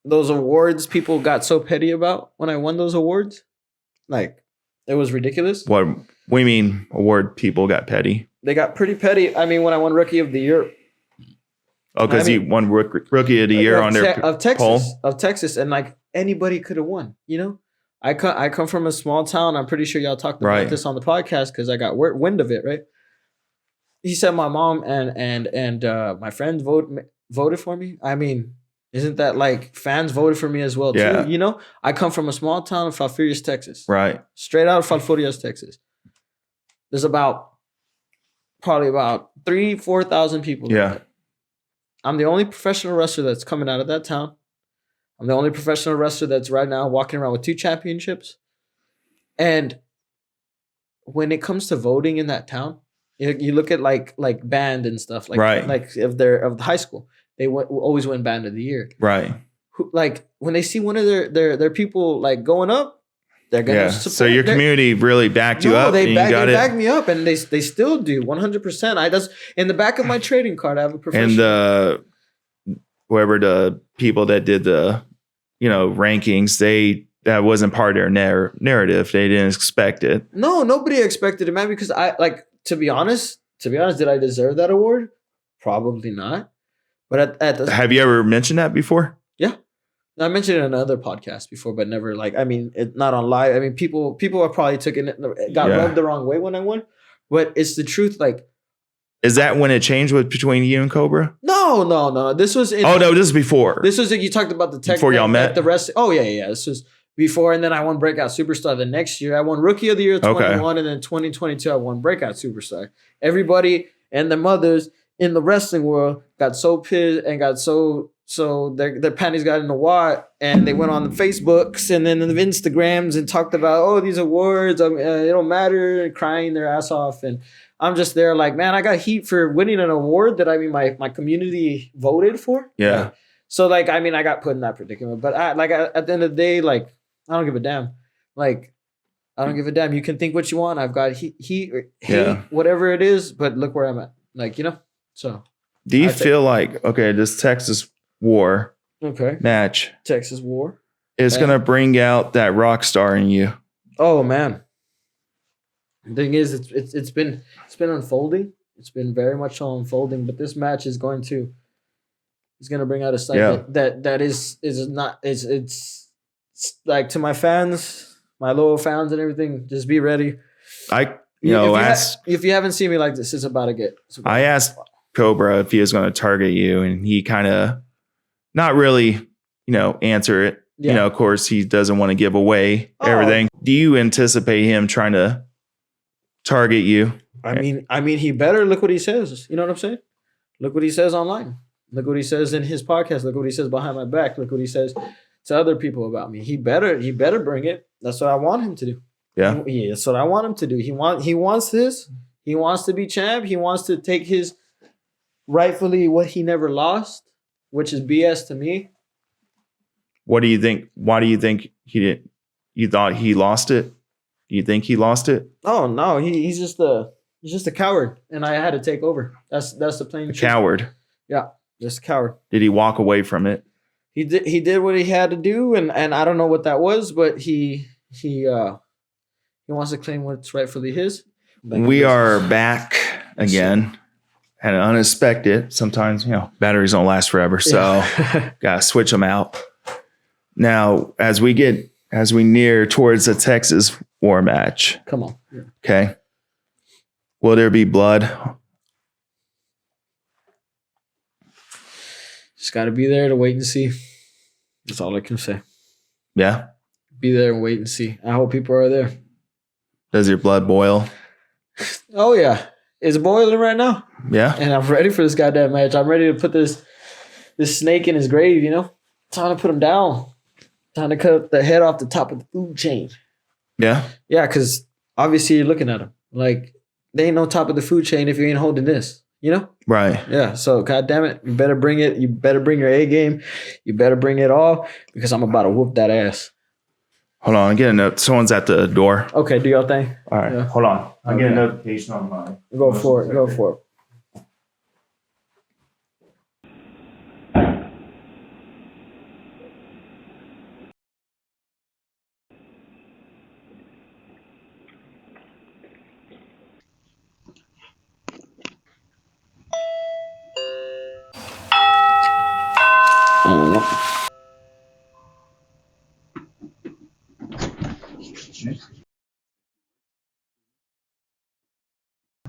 Those awards people got so petty about when I won those awards, like it was ridiculous. What do you mean award people got petty? They got pretty petty. When I won Rookie of the Year. Oh, because you won Rookie of the Year on their poll? Of Texas, and like anybody could have won. I come from a small town. I'm pretty sure y'all talked about this on the podcast because I got wind of it. Right? He said my mom and my friends voted for me. Isn't that like fans voted for me as well too? Yeah. I come from a small town of Falfurrias, Texas. Right. Straight out of Falfurrias, Texas. There's probably about 3,000-4,000 people. Yeah. I'm the only professional wrestler that's coming out of that town. I'm the only professional wrestler that's right now walking around with 2 championships. And when it comes to voting in that town, you look at like band and stuff like of the high school. They always win band of the year. Right. Like when they see one of their people like going up, they're gonna support. So your community really backed you up. They backed me up, and they still do 100%. That's in the back of my trading card. I have a professional. And whoever the people that did the rankings, they that wasn't part of their narrative. They didn't expect it. No, nobody expected it, man. Because to be honest, did I deserve that award? Probably not. But have you ever mentioned that before? Yeah, I mentioned it in another podcast before, but never not on live. I mean, people have probably got rubbed the wrong way when I won, but it's the truth. Like, is that when it changed between you and Cobra? No. This was. This is before. This was you talked about the tech before y'all met. The rest. Oh yeah. This was before, and then I won Breakout Superstar the next year. I won Rookie of the Year 21, and then 2022 I won Breakout Superstar. Everybody and their mothers in the wrestling world got so pissed and got so their panties got in the wad, and they went on the Facebooks and then the Instagrams and talked about these awards. It don't matter, and crying their ass off. And I'm just there like, man, I got heat for winning an award that my community voted for. Yeah. So I got put in that predicament. But at the end of the day, I don't give a damn. I don't give a damn. You can think what you want. I've got heat or hate, whatever it is. But look where I'm at. So. Do you feel like this Texas War match, Texas War, is gonna bring out that rock star in you? Oh man. The thing is, it's been unfolding. It's been very much so unfolding. But this match is going to bring out a side that is not it's like, to my fans, my loyal fans and everything. Just be ready. If you haven't seen me like this, it's about to get. I asked Cobra if he was going to target you, and he kind of not really, answer it. Yeah. Of course, he doesn't want to give away everything. Do you anticipate him trying to target you? I mean, he better. Look what he says. You know what I'm saying? Look what he says online. Look what he says in his podcast. Look what he says behind my back. Look what he says to other people about me. He better bring it. That's what I want him to do. Yeah. That's what I want him to do. He wants this. He wants to be champ. He wants to take his rightfully what he never lost, which is BS to me. What do you think? Why do you think he didn't? You thought he lost it? Do you think he lost it? Oh no, he's just a coward, and I had to take over. That's the plain truth. Coward. Yeah, just a coward. Did he walk away from it? He did what he had to do, and I don't know what that was, but he wants to claim what's rightfully his. We are back again. And unexpected. Sometimes, batteries don't last forever. So gotta switch them out. Now, as we near towards the Texas War match. Come on. Yeah. Okay. Will there be blood? Just gotta be there to wait and see. That's all I can say. Yeah. Be there and wait and see. I hope people are there. Does your blood boil? Oh yeah. It's boiling right now. Yeah. And I'm ready for this goddamn match. I'm ready to put this snake in his grave, Time to put him down. Time to cut the head off the top of the food chain. Yeah? Yeah, because obviously you're looking at him. Like, they ain't no top of the food chain if you ain't holding this, Right. Yeah, so goddamn it, you better bring it. You better bring your A game. You better bring it all, because I'm about to whoop that ass. Hold on, I'm getting a note. Someone's at the door. Okay, do your thing. All right, hold on. I'm getting a notification on mine. Go for it.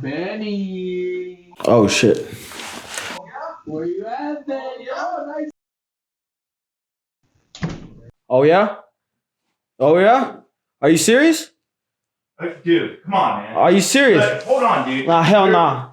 Benny. Oh shit. Where you at, Benny? Oh, nice. Oh yeah? Oh yeah? Are you serious? Dude, come on, man. Are you serious? Hold on, dude. Nah, hell nah.